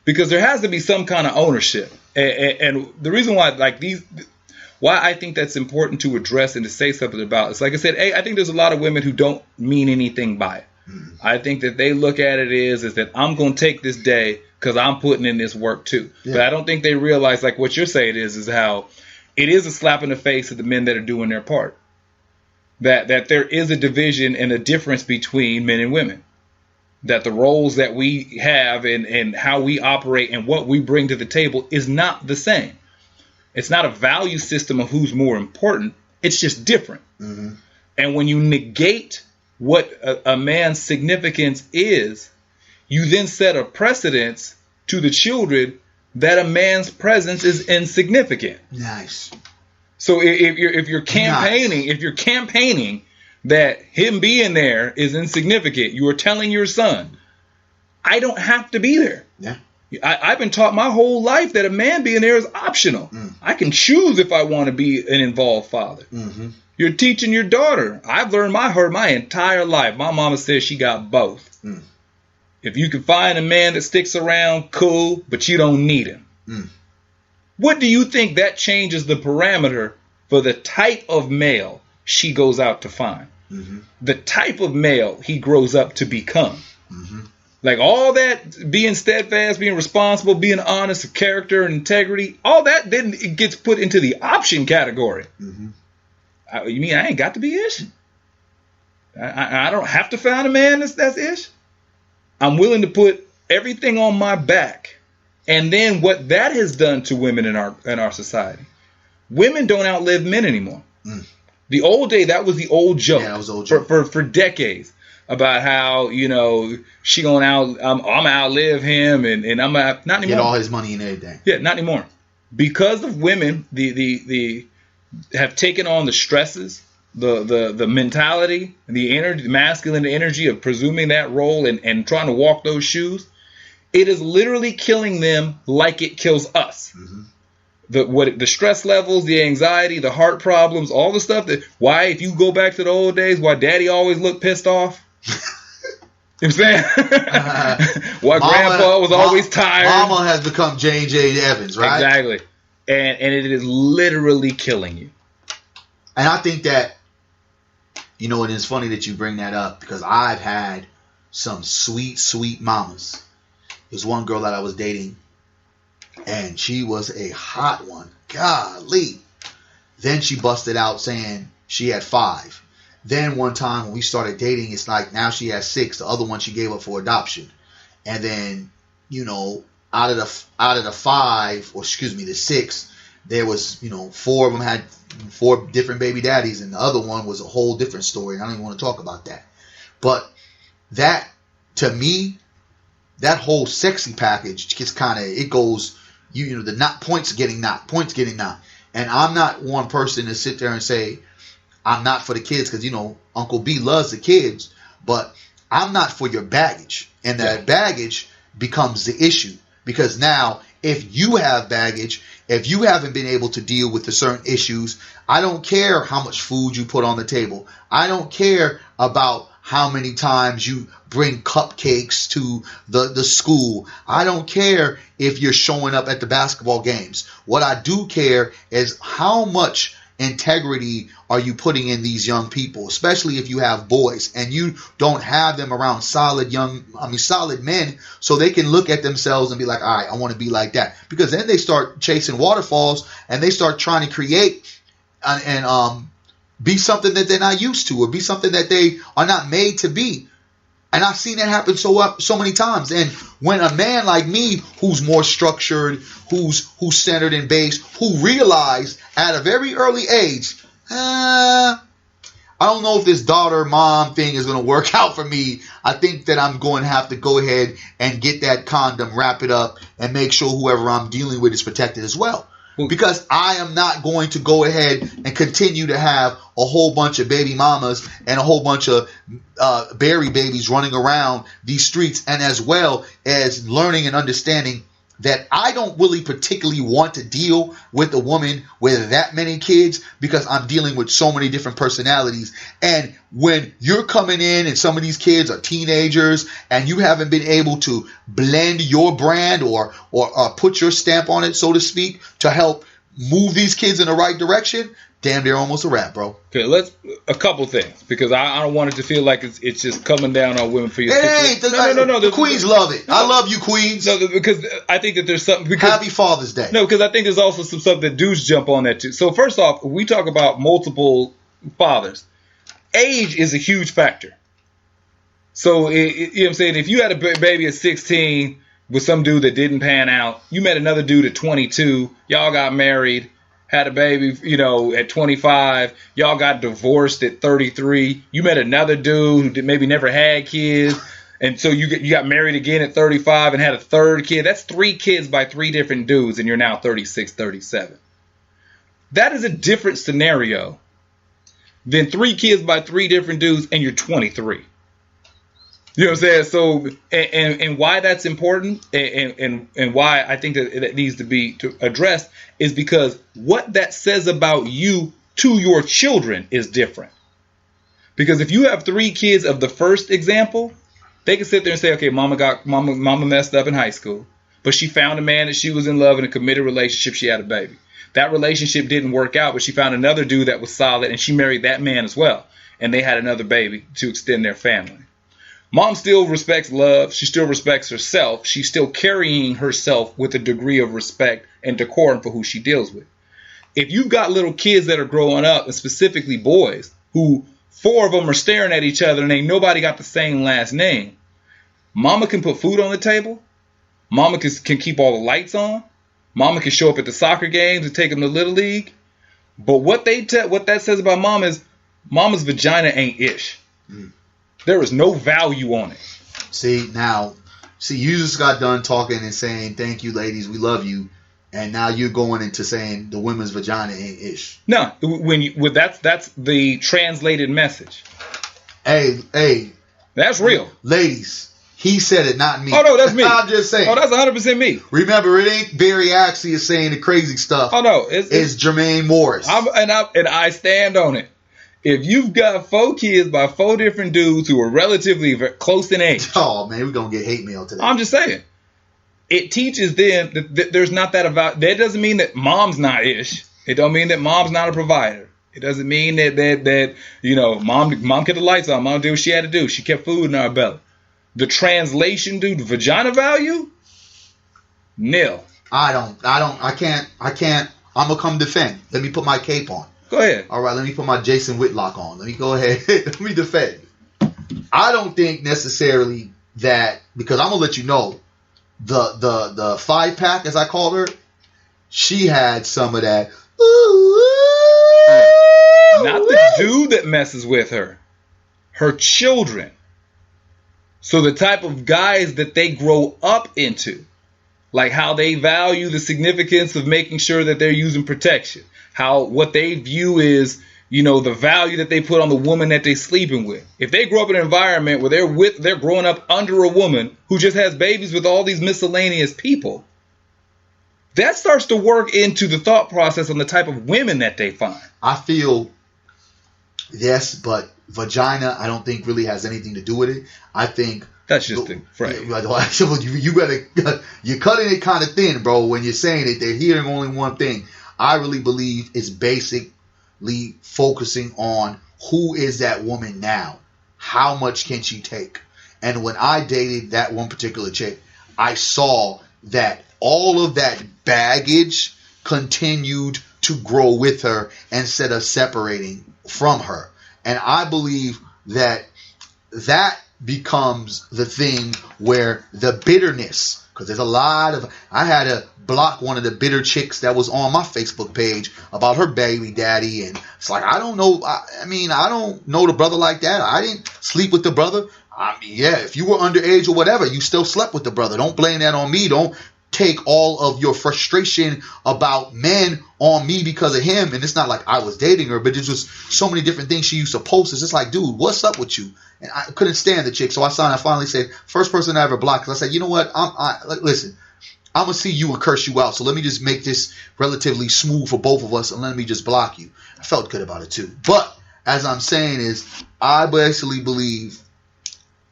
Speaker 3: because there has to be some kind of ownership. And the reason why, why I think that's important to address and to say something about, it's like I said, I think there's a lot of women who don't mean anything by it. I think that they look at it is that I'm going to take this day because I'm putting in this work too. Yeah. But I don't think they realize, like what you're saying is how it is a slap in the face of the men that are doing their part. That there is a division and a difference between men and women. That the roles that we have and how we operate and what we bring to the table is not the same. It's not a value system of who's more important. It's just different. Mm-hmm. And when you negate what a man's significance is, you then set a precedence to the children that a man's presence is insignificant.
Speaker 2: Nice.
Speaker 3: So if you're campaigning that him being there is insignificant, you are telling your son, I don't have to be there.
Speaker 2: Yeah.
Speaker 3: I've been taught my whole life that a man being there is optional. I can choose if I want to be an involved father. Mm-hmm. You're teaching your daughter. I've learned my entire life. My mama says she got both. If you can find a man that sticks around, cool, but you don't need him. What do you think that changes the parameter for the type of male she goes out to find? Mm-hmm. The type of male he grows up to become. Mm-hmm. Like all that being steadfast, being responsible, being honest, character and integrity, all that then it gets put into the option category. Mm-hmm. You mean I ain't got to be ish? I don't have to find a man that's ish? I'm willing to put everything on my back. And then what that has done to women in our society. Women don't outlive men anymore. The old day, that was the old joke.
Speaker 2: Yeah, that was old joke.
Speaker 3: For decades. About how, she gonna I'm outlive him and I'm not anymore.
Speaker 2: Get all his money and everything.
Speaker 3: Yeah, not anymore. Because of women, the have taken on the stresses, the mentality, the energy, the masculine energy of presuming that role and trying to walk those shoes. It is literally killing them like it kills us. Mm-hmm. The stress levels, the anxiety, the heart problems, all the stuff why if you go back to the old days, why daddy always looked pissed off. You know what I'm saying? Why grandpa was always tired.
Speaker 2: Mama has become J.J. Evans, right?
Speaker 3: Exactly. And it is literally killing you.
Speaker 2: And I think that, and it's funny that you bring that up because I've had some sweet, sweet mamas. There's one girl that I was dating and she was a hot one. Golly. Then she busted out saying she had 5. Then one time when we started dating, it's like now she has 6. The other one she gave up for adoption. And then, out of the 5, or excuse me, the 6, there was, 4 of them had 4 different baby daddies, and the other one was a whole different story. And I don't even want to talk about that. But that, to me, that whole sexy package just it goes, the not points getting not. And I'm not one person to sit there and say, I'm not for the kids because, Uncle B loves the kids, but I'm not for your baggage. And that baggage becomes the issue because now if you have baggage, if you haven't been able to deal with the certain issues, I don't care how much food you put on the table. I don't care about how many times you bring cupcakes to the school. I don't care if you're showing up at the basketball games. What I do care is how much integrity are you putting in these young people, especially if you have boys and you don't have them around solid men so they can look at themselves and be like, all right, I want to be like that. Because then they start chasing waterfalls and they start trying to create and be something that they're not used to or be something that they are not made to be. And I've seen that happen so many times. And when a man like me, who's more structured, who's centered and based, who realized at a very early age, I don't know if this daughter-mom thing is going to work out for me. I think that I'm going to have to go ahead and get that condom, wrap it up, and make sure whoever I'm dealing with is protected as well. Because I am not going to go ahead and continue to have a whole bunch of baby mamas and a whole bunch of berry babies running around these streets, and as well as learning and understanding that I don't really particularly want to deal with a woman with that many kids because I'm dealing with so many different personalities. And when you're coming in and some of these kids are teenagers and you haven't been able to blend your brand or put your stamp on it, so to speak, to help move these kids in the right direction, damn, they're almost a wrap, bro.
Speaker 3: Okay, a couple things, because I don't want it to feel like it's just coming down on women for your
Speaker 2: It ain't. No. The Queens love it. I love you, Queens.
Speaker 3: No, because I think that there's something.
Speaker 2: Happy Father's Day.
Speaker 3: No, because I think there's also some stuff that dudes jump on that too. So first off, we talk about multiple fathers. Age is a huge factor. So, you know what I'm saying? If you had a baby at 16 with some dude that didn't pan out, you met another dude at 22, y'all got married, had a baby, at 25. Y'all got divorced at 33. You met another dude who maybe never had kids. And so you got married again at 35 and had a third kid. That's 3 kids by 3 different dudes, and you're now 36, 37. That is a different scenario than 3 kids by 3 different dudes and you're 23. You know what I'm saying? So, and why that's important and why I think that needs to be addressed is because what that says about you to your children is different. Because if you have 3 kids of the first example, they can sit there and say, okay, mama messed up in high school, but she found a man that she was in love in a committed relationship. She had a baby. That relationship didn't work out, but she found another dude that was solid, and she married that man as well. And they had another baby to extend their family. Mom still respects love. She still respects herself. She's still carrying herself with a degree of respect and decorum for who she deals with. If you've got little kids that are growing up, and specifically boys, who 4 of them are staring at each other and ain't nobody got the same last name, mama can put food on the table. Mama can keep all the lights on. Mama can show up at the soccer games and take them to Little League. But what that says about mom is mama's vagina ain't ish. There is no value on it.
Speaker 2: See, you just got done talking and saying, thank you, ladies, we love you. And now you're going into saying the women's vagina ain't ish.
Speaker 3: No, that's the translated message.
Speaker 2: Hey.
Speaker 3: That's real.
Speaker 2: Ladies, he said it, not me.
Speaker 3: Oh, no, that's me.
Speaker 2: I'm just saying.
Speaker 3: Oh, that's 100% me.
Speaker 2: Remember, it ain't Barry Accius saying the crazy stuff.
Speaker 3: Oh, no.
Speaker 2: It's Jermaine Morris.
Speaker 3: And I stand on it. If you've got 4 kids by 4 different dudes who are relatively close in age.
Speaker 2: Oh, man, we're going to get hate mail today.
Speaker 3: I'm just saying. It teaches them that there's not that about. That doesn't mean that mom's not ish. It don't mean that mom's not a provider. It doesn't mean that mom kept the lights on. Mom did what she had to do. She kept food in our belly. The translation, dude, vagina value, nil.
Speaker 2: I can't. I'm going to come defend. Let me put my cape on.
Speaker 3: Go ahead.
Speaker 2: All right, let me put my Jason Whitlock on. Let me go ahead. Let me defend. I don't think necessarily that, because I'm going to let you know, the 5-pack, as I call her, she had some of that.
Speaker 3: Not the dude that messes with her. Her children. So the type of guys that they grow up into. Like how they value the significance of making sure that they're using protection. What they view is, the value that they put on the woman that they're sleeping with. If they grow up in an environment where they're growing up under a woman who just has babies with all these miscellaneous people, that starts to work into the thought process on the type of women that they find.
Speaker 2: I feel, yes, but vagina I don't think really has anything to do with it. I think
Speaker 3: that's just a phrase.
Speaker 2: You're cutting it kind of thin, bro, when you're saying it. They're hearing only one thing. I really believe it's basically focusing on who is that woman now? How much can she take? And when I dated that one particular chick, I saw that all of that baggage continued to grow with her instead of separating from her. And I believe that becomes the thing where the bitterness, because there's a lot of, I had to block one of the bitter chicks that was on my Facebook page about her baby daddy, and it's like, I don't know, I don't know the brother like that. I didn't sleep with the brother. Yeah, if you were underage or whatever, you still slept with the brother. Don't blame that on me. Don't take all of your frustration about men on me because of him. And it's not like I was dating her, but there's just so many different things she used to post. It's just like, dude, what's up with you? And I couldn't stand the chick. So I finally said, first person I ever blocked, because I said, you know what? Listen, I'm going to see you and curse you out. So let me just make this relatively smooth for both of us and let me just block you. I felt good about it too. But as I'm saying is, I basically believe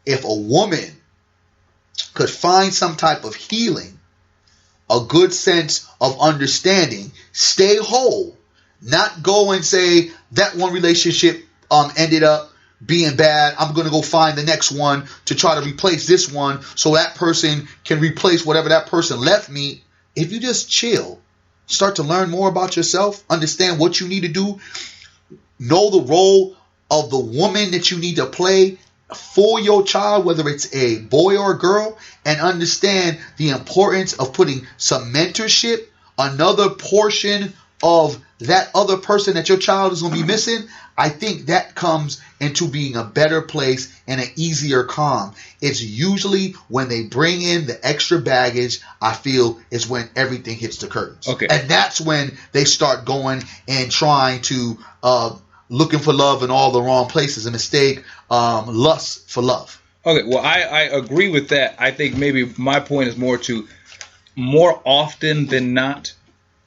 Speaker 2: if a woman could find some type of healing, a good sense of understanding, stay whole, not go and say that one relationship ended up being bad, I'm going to go find the next one to try to replace this one so that person can replace whatever that person left me. If you just chill, start to learn more about yourself, understand what you need to do, know the role of the woman that you need to play for your child, whether it's a boy or a girl, and understand the importance of putting some mentorship, another portion of that other person that your child is going to be missing, I think that comes into being a better place and an easier calm. It's usually when they bring in the extra baggage, I feel, is when everything hits the curtains.
Speaker 3: Okay.
Speaker 2: And that's when they start going and trying to looking for love in all the wrong places, a mistake, lust for love.
Speaker 3: Okay, well, I agree with that. I think maybe my point is more often than not,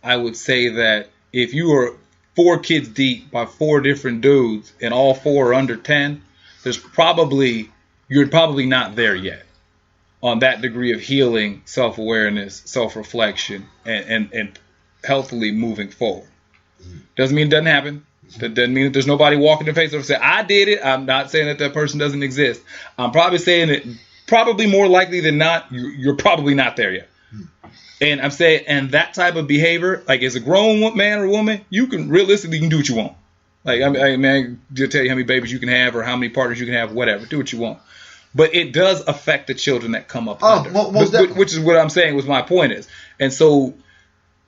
Speaker 3: I would say that if you are 4 kids deep by 4 different dudes and all 4 are under 10, you're probably not there yet on that degree of healing, self-awareness, self-reflection, and healthily moving forward. Doesn't mean it doesn't happen. That doesn't mean that there's nobody walking in the face and say, I did it. I'm not saying that person doesn't exist. I'm probably saying that probably more likely than not, you're probably not there yet. And I'm saying, and that type of behavior, like as a grown man or woman, you can realistically do what you want. Like, I mean, just tell you how many babies you can have or how many partners you can have, whatever. Do what you want. But it does affect the children that come up under. Which is what I'm saying was my point is. And so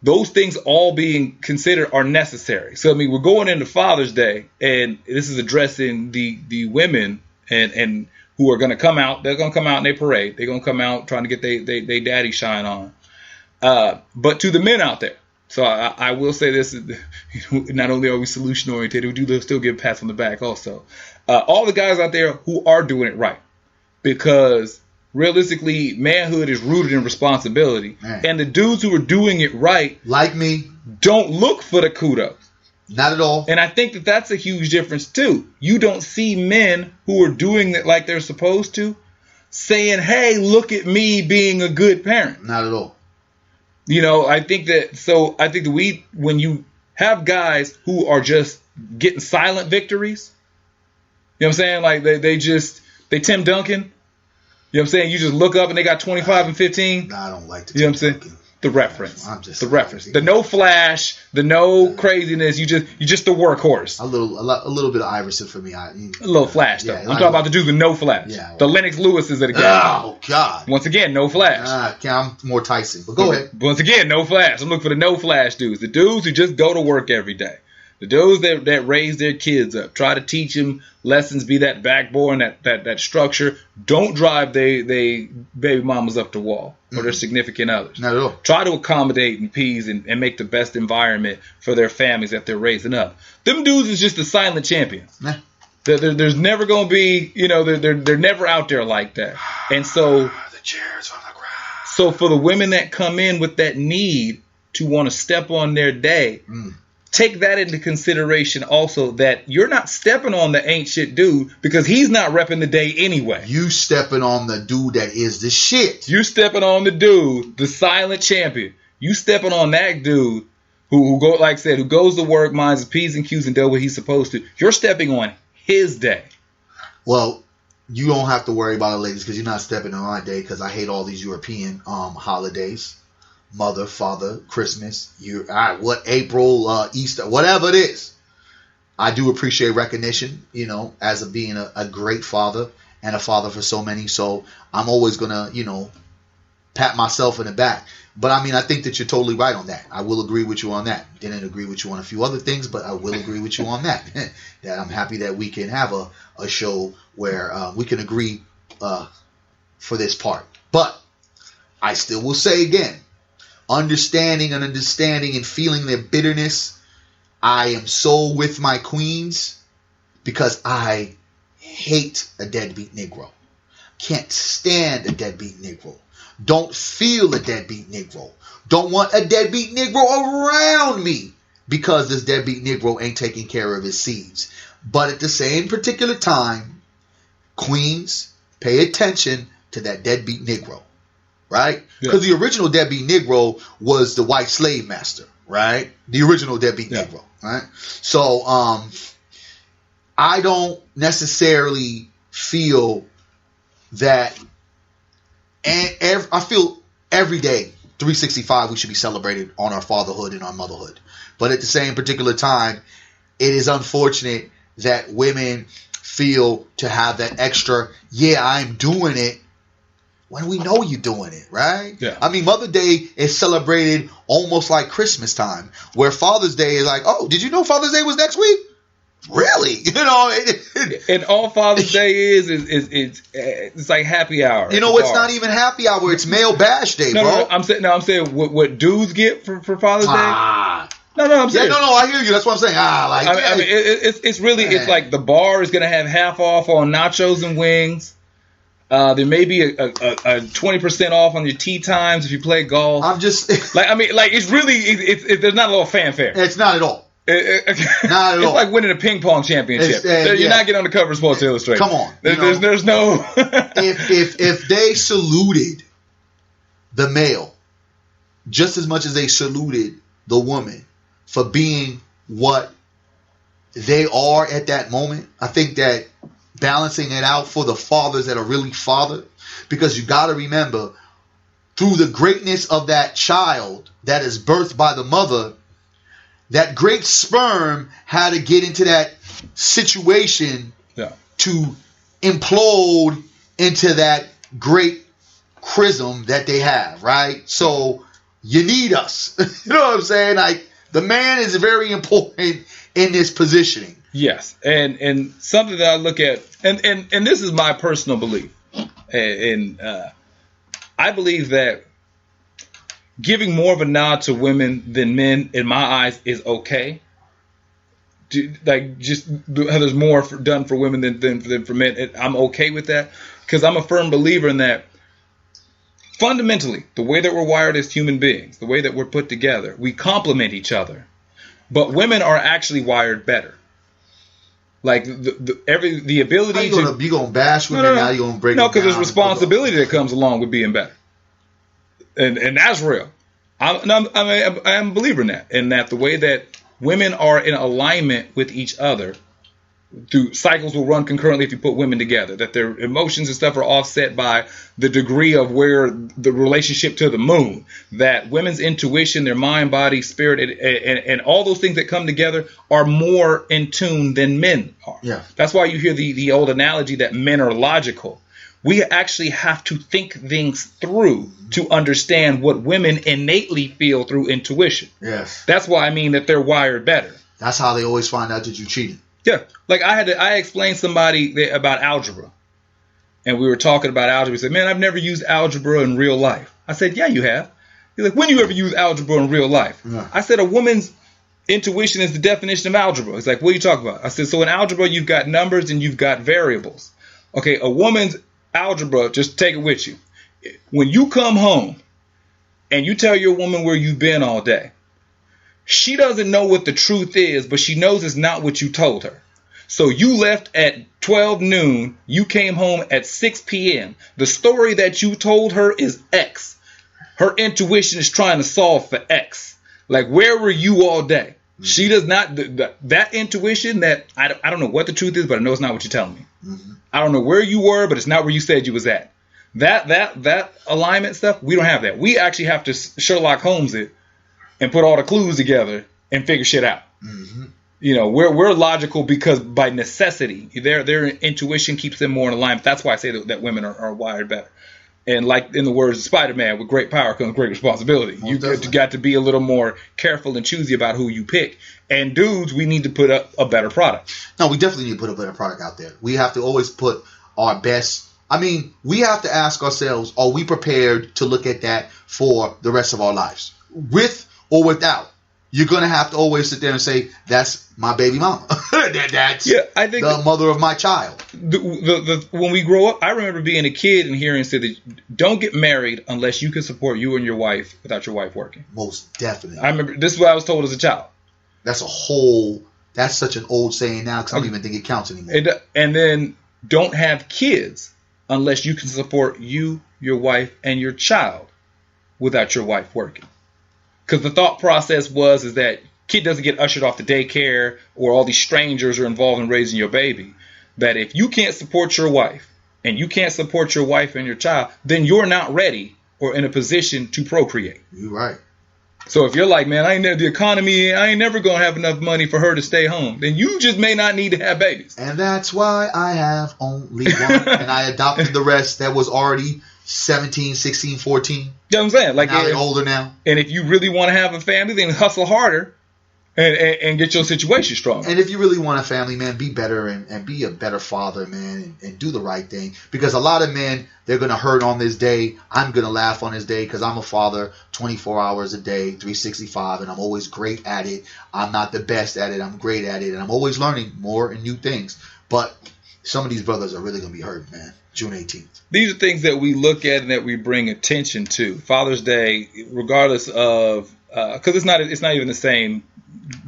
Speaker 3: those things all being considered are necessary. So, I mean, we're going into Father's Day, and this is addressing the women and who are going to come out. They're going to come out in their parade. They're going to come out trying to get they daddy shine on. But to the men out there, so I will say this, not only are we solution oriented, we do still give pats on the back also. All the guys out there who are doing it right, because realistically, manhood is rooted in responsibility. Man. And the dudes who are doing it right,
Speaker 2: like me,
Speaker 3: don't look for the kudos.
Speaker 2: Not at all.
Speaker 3: And I think that that's a huge difference too. You don't see men who are doing it like they're supposed to saying, hey, look at me being a good parent.
Speaker 2: Not at all.
Speaker 3: You know, I think that when you have guys who are just getting silent victories, you know what I'm saying? Like they Tim Duncan. You know what I'm saying? You just look up and they got 25 and 15.
Speaker 2: Nah, I don't like to.
Speaker 3: You know what I'm saying? The reference. The reference. The no
Speaker 2: flash.
Speaker 3: flash, the no craziness. You just the workhorse.
Speaker 2: A little bit of Iverson for me.
Speaker 3: A little flash though. I'm talking about the dude with no flash. Yeah, well, the Lennox Lewis's of the game.
Speaker 2: Oh God.
Speaker 3: Once again, no flash.
Speaker 2: I'm more Tyson. But go ahead.
Speaker 3: Once again, no flash. I'm looking for the no flash dudes. The dudes who just go to work every day. The dudes that raise their kids up, try to teach them lessons, be that backbone, that structure. Don't drive they baby mamas up the wall or their significant others.
Speaker 2: Not at all.
Speaker 3: Try to accommodate and appease and make the best environment for their families that they're raising up. Them dudes is just the silent champions. Nah. There's never going to be, they're never out there like that. And so
Speaker 2: the chairs on the ground.
Speaker 3: So for the women that come in with that need to want to step on their day, take that into consideration also, that you're not stepping on the ain't shit dude because he's not repping the day anyway.
Speaker 2: You stepping on the dude that is the shit.
Speaker 3: You stepping on the dude, the silent champion. You stepping on that dude who go, like I said, who goes to work, minds his P's and Q's and does what he's supposed to. You're stepping on his day.
Speaker 2: Well, you don't have to worry about it, ladies, because you're not stepping on my day, because I hate all these European holidays. Mother, Father, Christmas, April, Easter, whatever it is. I do appreciate recognition, as being a great father and a father for so many. So I'm always going to, pat myself in the back. But I mean, I think that you're totally right on that. I will agree with you on that. Didn't agree with you on a few other things, but I will agree with you on that. That I'm happy that we can have a show where we can agree for this part. But I still will say again, understanding and feeling their bitterness. I am so with my queens because I hate a deadbeat Negro. Can't stand a deadbeat Negro. don't feel a deadbeat Negro. Don't want a deadbeat Negro around me because this deadbeat Negro ain't taking care of his seeds. But at the same particular time, queens, pay attention to that deadbeat Negro, right? Because the original deadbeat Negro was the white slave master, right? The original deadbeat Negro, right? So I don't necessarily feel that, and I feel every day, 365, we should be celebrated on our fatherhood and our motherhood. But at the same particular time, it is unfortunate that women feel to have that extra, I'm doing it, when we know you're doing it, right?
Speaker 3: Yeah.
Speaker 2: I mean, Mother's Day is celebrated almost like Christmas time, where Father's Day is like, oh, did you know Father's Day was next week? Really?
Speaker 3: And all Father's Day is it's like happy hour.
Speaker 2: It's not even happy hour. It's male bash day, bro.
Speaker 3: No, I'm saying what dudes get for Father's Day. No, I'm saying.
Speaker 2: No, I hear you. That's what I'm saying.
Speaker 3: I mean, it's really, it's like the bar is gonna have half off on nachos and wings. There may be a 20% off on your tea times if you play golf.
Speaker 2: I'm just
Speaker 3: it's really there's not a little fanfare.
Speaker 2: It's not at all. Not at all.
Speaker 3: It's like winning a ping pong championship. You're not getting on the cover of Sports Illustrated.
Speaker 2: Come on.
Speaker 3: There's no.
Speaker 2: if they saluted the male just as much as they saluted the woman for being what they are at that moment, I think that balancing it out for the fathers that are really fathered, because you got to remember, through the greatness of that child that is birthed by the mother, that great sperm had to get into that situation to implode into that great chrism that they have, right? So you need us. You know what I'm saying? Like, the man is very important in this positioning.
Speaker 3: Yes, and something that I look at, and this is my personal belief, and I believe that giving more of a nod to women than men, in my eyes, is okay. Just there's more done for women than for men. I'm okay with that, because I'm a firm believer in that. Fundamentally, the way that we're wired as human beings, the way that we're put together, we complement each other. But women are actually wired better. Like the ability to
Speaker 2: you gonna bash women now, you gonna break
Speaker 3: because there's responsibility that comes along with being better, and that's real. I'm a believer in that, the way that women are in alignment with each other. Through cycles will run concurrently if you put women together, that their emotions and stuff are offset by the degree of where the relationship to the moon, that women's intuition, their mind, body, spirit, and all those things that come together are more in tune than men are.
Speaker 2: Yeah.
Speaker 3: That's why you hear the old analogy that men are logical. We actually have to think things through to understand what women innately feel through intuition.
Speaker 2: Yes.
Speaker 3: That's why I mean that they're wired better.
Speaker 2: That's how they always find out that you cheated.
Speaker 3: Yeah, like I explained somebody about algebra, and we were talking about algebra. He said, "Man, I've never used algebra in real life." I said, "Yeah, you have." He's like, "When you ever use algebra in real life?"
Speaker 2: Yeah.
Speaker 3: I said, "A woman's intuition is the definition of algebra." He's like, "What are you talking about?" I said, "So in algebra, you've got numbers and you've got variables. Okay, a woman's algebra, just take it with you. When you come home and you tell your woman where you've been all day, she doesn't know what the truth is, but she knows it's not what you told her. So you left at 12 noon. You came home at 6 p.m. The story that you told her is X. Her intuition is trying to solve for X. Like, where were you all day? Mm-hmm. She does not, that intuition that, I don't know what the truth is, but I know it's not what you're telling me. Mm-hmm. I don't know where you were, but it's not where you said you was at. That alignment stuff, we don't have that. We actually have to Sherlock Holmes it and put all the clues together and figure shit out. Mm-hmm. We're logical because by necessity, their intuition keeps them more in alignment. That's why I say that women are wired better. And like in the words of Spider-Man, with great power comes great responsibility. You got to be a little more careful and choosy about who you pick. And dudes, we need to put up a better product.
Speaker 2: No, we definitely need to put a better product out there. We have to always put our best. I mean, we have to ask ourselves, are we prepared to look at that for the rest of our lives? With or without. You're going to have to always sit there and say, that's my baby mama. That's
Speaker 3: I think
Speaker 2: the mother of my child.
Speaker 3: When we grow up, I remember being a kid and hearing say that don't get married unless you can support you and your wife without your wife working.
Speaker 2: Most definitely.
Speaker 3: I remember this is what I was told as a child.
Speaker 2: That's such an old saying now because I don't even think it counts anymore.
Speaker 3: And then don't have kids unless you can support you, your wife, and your child without your wife working. Because the thought process is that kid doesn't get ushered off to daycare or all these strangers are involved in raising your baby. That if you can't support your wife and you can't support your wife and your child, then you're not ready or in a position to procreate.
Speaker 2: You're right.
Speaker 3: So if you're like, man, the economy, I ain't never going to have enough money for her to stay home, then you just may not need to have babies.
Speaker 2: And that's why I have only one. And I adopted the rest that was already 17, 16, 14.
Speaker 3: You know what I'm saying? Like,
Speaker 2: now they're older now.
Speaker 3: And if you really want to have a family, then hustle harder and get your situation stronger.
Speaker 2: And if you really want a family, man, be better and be a better father, man, and do the right thing. Because a lot of men, they're going to hurt on this day. I'm going to laugh on this day because I'm a father 24 hours a day, 365, and I'm always great at it. I'm not the best at it. I'm great at it. And I'm always learning more and new things. But some of these brothers are really going to be hurt, man. June 18th.
Speaker 3: These are things that we look at and that we bring attention to. Father's Day, regardless of, because it's not even the same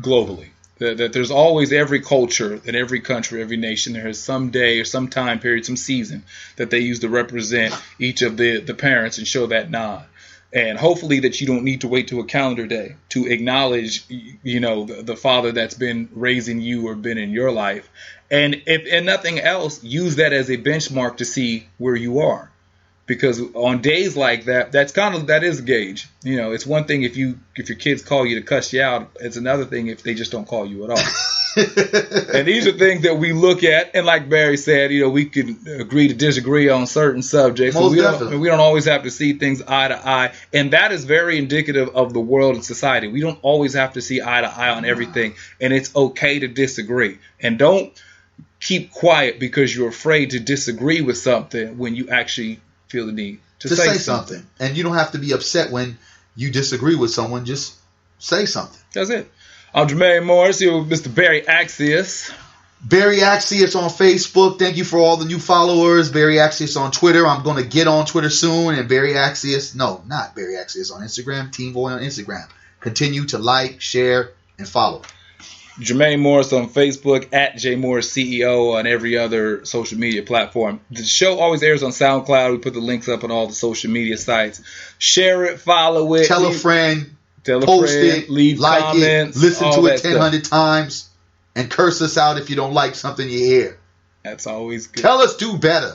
Speaker 3: globally. That there's always every culture in every country, every nation, there is some day or some time period, some season that they use to represent each of the parents and show that nod. And hopefully that you don't need to wait to a calendar day to acknowledge, the father that's been raising you or been in your life. And if nothing else, use that as a benchmark to see where you are. Because on days like that, that is a gauge. It's one thing if your kids call you to cuss you out. It's another thing if they just don't call you at all. And these are things that we look at. And like Barry said, we can agree to disagree on certain subjects.
Speaker 2: Most
Speaker 3: we
Speaker 2: definitely.
Speaker 3: We don't always have to see things eye to eye. And that is very indicative of the world and society. We don't always have to see eye to eye on everything. And it's okay to disagree. And don't keep quiet because you're afraid to disagree with something when you actually feel the need to say something.
Speaker 2: And you don't have to be upset when you disagree with someone. Just say something.
Speaker 3: That's it. I'm Jermaine Morris here with Mr. Barry Accius.
Speaker 2: Barry Accius on Facebook. Thank you for all the new followers. Barry Accius on Twitter. I'm going to get on Twitter soon. And Barry Accius, no, not Barry Accius on Instagram. Team Boy on Instagram. Continue to like, share, and follow.
Speaker 3: Jermaine Morris on Facebook, at JMorrisCEO on every other social media platform. The show always airs on SoundCloud. We put the links up on all the social media sites. Share it, follow it.
Speaker 2: Tell a friend.
Speaker 3: Post it. Leave
Speaker 2: like
Speaker 3: comments.
Speaker 2: It, listen to it 1,000 times. And curse us out if you don't like something you hear.
Speaker 3: That's always good.
Speaker 2: Tell us do better.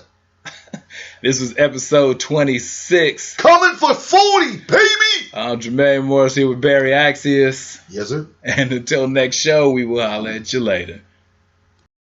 Speaker 3: This was episode 26.
Speaker 2: Coming for 40, baby!
Speaker 3: I'm Jermaine Morris here with Barry Accius.
Speaker 2: Yes, sir.
Speaker 3: And until next show, we will holler at you later.